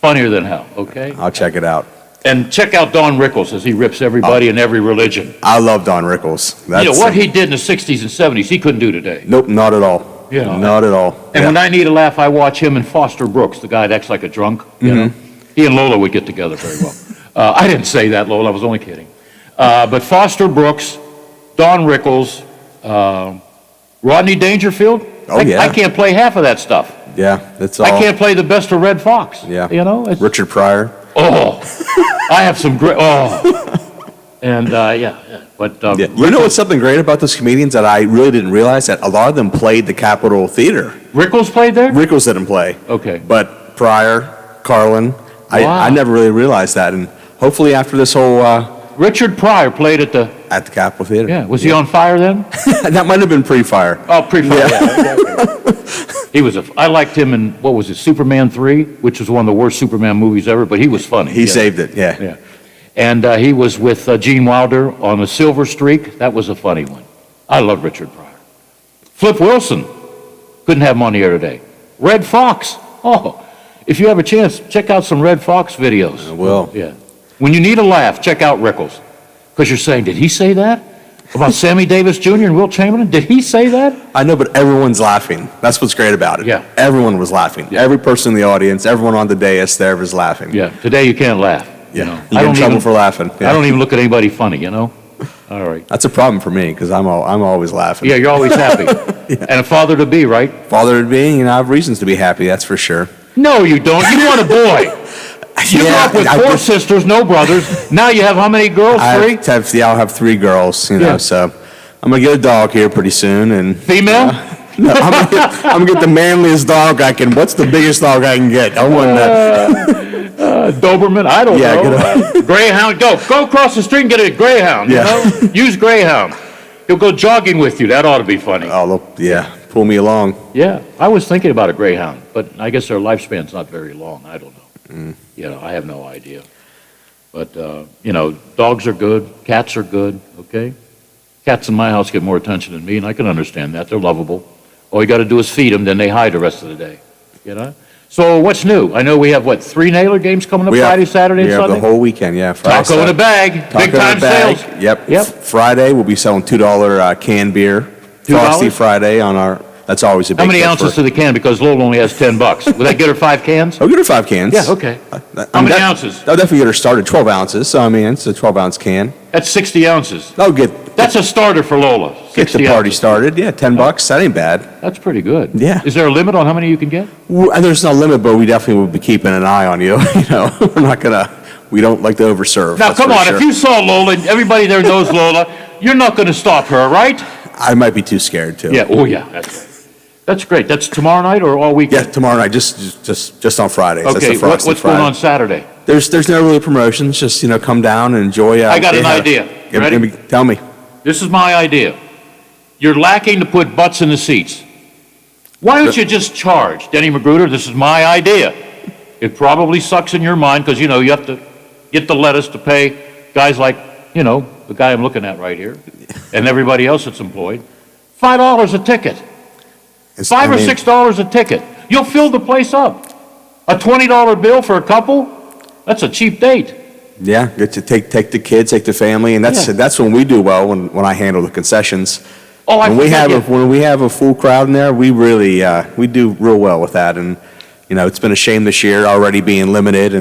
Funnier than hell, okay? I'll check it out. And check out Don Rickles as he rips everybody in every religion. I love Don Rickles. You know, what he did in the 60s and 70s, he couldn't do today. Nope, not at all. Yeah. Not at all. And when I need a laugh, I watch him and Foster Brooks, the guy that acts like a drunk. You know? He and Lola would get together very well. I didn't say that, Lola. I was only kidding. But Foster Brooks, Don Rickles, Rodney Dangerfield. Oh, yeah. I can't play half of that stuff. Yeah, that's all. I can't play the best of Red Fox. Yeah. You know? Richard Pryor. Oh, I have some great. Oh, and yeah. But Yeah. You know what's something great about those comedians that I really didn't realize? That a lot of them played the Capitol Theater. Rickles played there? Rickles didn't play. Okay. But Pryor, Carlin, I never really realized that. And hopefully after this whole... Richard Pryor played at the Capitol Theater. Yeah. Was he on fire then? That might have been pre-fire. Oh, pre-fire. Yeah. He was I liked him in, what was it, Superman 3, which was one of the worst Superman movies ever, but he was funny. He saved it, yeah. Yeah. And he was with Gene Wilder on A Silver Streak. That was a funny one. I love Richard Pryor. Flip Wilson. Couldn't have him on the air today. Red Fox. Oh, if you have a chance, check out some Red Fox videos. I will. Yeah. When you need a laugh, check out Rickles. Because you're saying, did he say that? About Sammy Davis Jr. and Wilt Chamberlain? Did he say that? I know, but everyone's laughing. That's what's great about it. Yeah. Everyone was laughing. Yeah. Every person in the audience, everyone on the dais there was laughing. Yeah. Today you can't laugh. Yeah. You know? You get in trouble for laughing. Yeah. I don't even look at anybody funny, you know? All right. That's a problem for me because I'm always laughing. Yeah, you're always happy. And a father to be, right? Father to be, I have reasons to be happy, that's for sure. No, you don't. You want a boy. You grew up with four sisters, no brothers. Now you have how many girls? Three? I'll have 3 girls, so I'm going to get a dog here pretty soon. And female? No, I'm going to get the manliest dog I can. What's the biggest dog I can get? I want that. Doberman? I don't know. Greyhound? Go across the street and get a Greyhound. You know? Use Greyhound. He'll go jogging with you. That ought to be funny. Oh, yeah. Pull me along. Yeah. I was thinking about a Greyhound, but I guess their lifespan's not very long. I don't know. I have no idea. But, dogs are good. Cats are good, okay? Cats in my house get more attention than me, and I can understand that. They're lovable. All you got to do is feed them, then they hide the rest of the day, So what's new? I know we have, 3 Naylor games coming up Friday, Saturday, and Sunday? The whole weekend, yeah. Friday, Taco in a bag. Big time sales. Yep. Friday, we'll be selling $2 canned beer. Frosty Friday on our... That's always a big How many hit ounces to the can? Because Lola only has $10. Would that get her 5 cans? I'll get her 5 cans. Yeah, okay. How many ounces? I'll definitely get her started 12 ounces. So, it's a 12-ounce can. That's 60 ounces. That's a starter for Lola. Get the party started. Yeah, $10. That ain't bad. That's pretty good. Yeah. Is there a limit on how many you can get? There's no limit, but we definitely will be keeping an eye on you. We're not going to... We don't like to overserve. Now, come on. Sure. If you saw Lola, and everybody there knows Lola, you're not going to stop her, right? I might be too scared, too. Yeah. Oh, yeah. That's right. That's great. That's tomorrow night or all weekend? Yeah, tomorrow night, just on Fridays. Okay, what's going on Saturday? There's no really promotions, just, come down and enjoy. I got an idea. You ready? Tell me. This is my idea. You're lacking to put butts in the seats. Why don't you just charge? Denny Magruder, this is my idea. It probably sucks in your mind because, you have to get the lettuce to pay guys like, the guy I'm looking at right here and everybody else that's employed. $5 a ticket. $5 or $6 a ticket. You'll fill the place up. A $20 bill for a couple? That's a cheap date. Yeah, get to take the kids, take the family, and that's when we do well when I handle the concessions. Oh, when we have a full crowd in there, we really we do real well with that. And it's been a shame this year already being limited,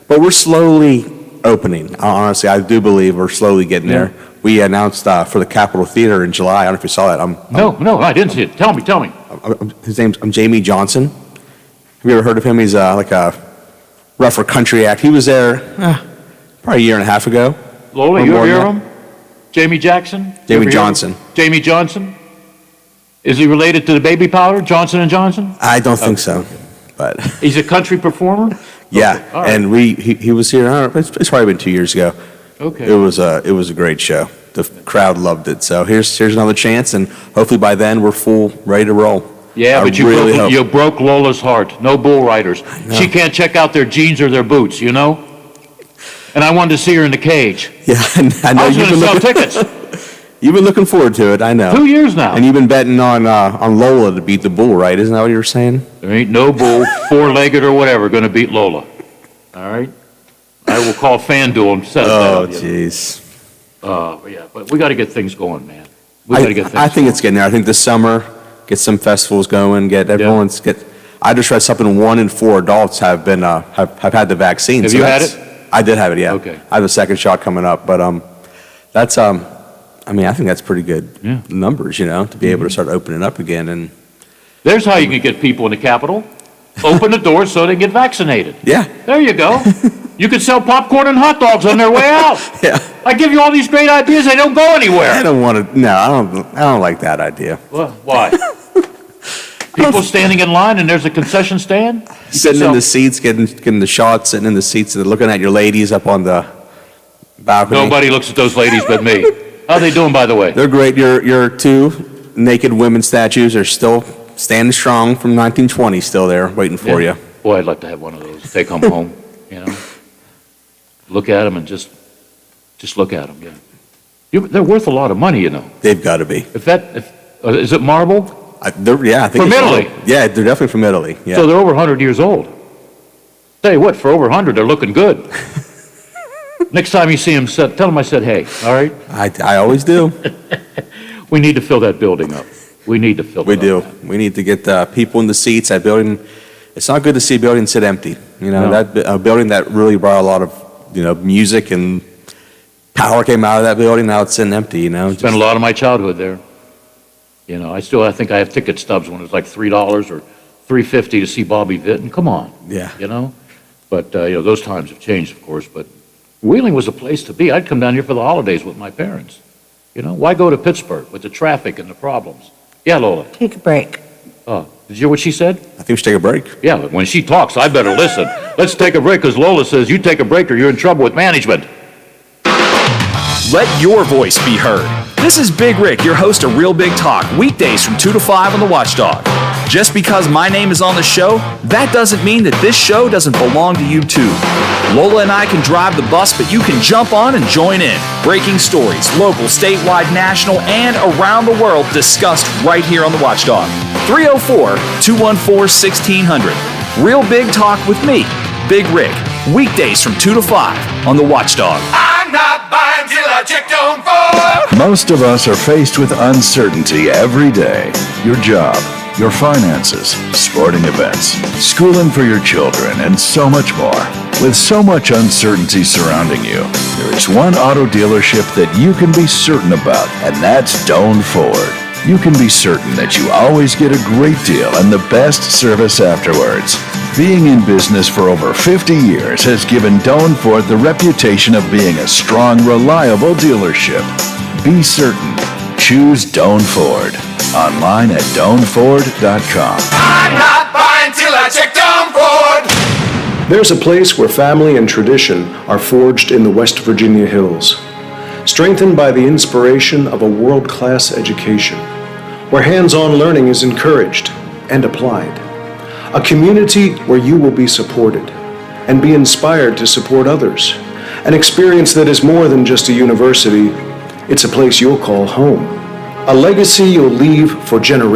but we're slowly opening. Honestly, I do believe we're slowly getting there. We announced for the Capitol Theater in July. I don't know if you saw that. No, I didn't see it. Tell me. His name's Jamie Johnson. Have you ever heard of him? He's like a rougher country act. He was there probably a year and a half ago. Lola, you ever hear of him? Jamie Jackson? Jamie Johnson. Jamie Johnson? Is he related to the baby powder, Johnson & Johnson? I don't think so, but... He's a country performer? Yeah, okay. Right. And he was here, it's probably been 2 years ago. Okay. It was a great show. The crowd loved it. So here's another chance, and hopefully by then we're full, ready to roll. Yeah, but you broke Lola's heart. No bull riders. She can't check out their jeans or their boots, And I wanted to see her in the cage. Yeah, I know. I was going to sell tickets. You've been looking forward to it, I know. 2 years now. And you've been betting on Lola to beat the bull, right? Isn't that what you were saying? There ain't no bull, four-legged or whatever, going to beat Lola. All right? I will call FanDuel and set it down. Oh, jeez. Yeah, but we got to get things going, man. We got to get things I think it's getting there. I think this summer, get some festivals going, I just read something 1 in 4 adults have been have had the vaccine. Have you had it? I did have it, yeah. Okay. I have a second shot coming up, but that's I think that's pretty good numbers, to be able to start opening up again. And there's how you can get people in the Capitol. Open the doors so they can get vaccinated. Yeah. There you go. You could sell popcorn and hot dogs on their way out. Yeah. I give you all these great ideas, they don't go anywhere. I don't want to. No, I don't like that idea. Well, why? People standing in line and there's a concession stand? Sitting in the seats, getting the shots, sitting in the seats, and looking at your ladies up on the balcony. Nobody looks at those ladies but me. How are they doing, by the way? They're great. Your 2 naked women statues are still standing strong from 1920, still there, waiting for you. Boy, I'd like to have one of those. Take them home, Look at them and just look at them, they're worth a lot of money, They've got to be. Is it marble? I think from Italy. Yeah, they're definitely from Italy. Yeah. So they're over 100 years old. Tell you what, for over 100, they're looking good. Next time you see him, tell him I said hey, all right? I always do. We need to fill that building up. We need to fill it up. We do. We need to get people in the seats. That building, it's not good to see a building sit empty. You know, No. that a building that really brought a lot of, music and power came out of that building. Now it's sitting empty, Spent a lot of my childhood there. I think I have ticket stubs when it was like $3 or $3.50 to see Bobby Vinton. Come on. Yeah. But, those times have changed, of course, but Wheeling was a place to be. I'd come down here for the holidays with my parents. Why go to Pittsburgh with the traffic and the problems? Yeah, Lola. Take a break. Oh, did you hear what she said? I think we should take a break. Yeah, but when she talks, I better listen. Let's take a break because Lola says you take a break or you're in trouble with management. Let your voice be heard. This is Big Rick, your host of Real Big Talk, weekdays from 2 to 5 on the Watchdog. Just because my name is on the show, that doesn't mean that this show doesn't belong to you too. Lola and I can drive the bus, but you can jump on and join in. Breaking stories, local, statewide, national, and around the world discussed right here on the Watchdog. 304-214-1600. Real Big Talk with me, Big Rick. Weekdays from 2 to 5 on the Watchdog. I'm not buying till I checked on Ford. Most of us are faced with uncertainty every day. Your job, your finances, sporting events, schooling for your children, and so much more. With so much uncertainty surrounding you, there is one auto dealership that you can be certain about, and that's Doane Ford. You can be certain that you always get a great deal and the best service afterwards. Being in business for over 50 years has given Doane Ford the reputation of being a strong, reliable dealership. Be certain. Choose Doane Ford. Online at DoaneFord.com. I'm not buying till I checked on Ford. There's a place where family and tradition are forged in the West Virginia hills, strengthened by the inspiration of a world-class education, where hands-on learning is encouraged and applied. A community where you will be supported and be inspired to support others. An experience that is more than just a university, it's a place you'll call home. A legacy you'll leave for generations.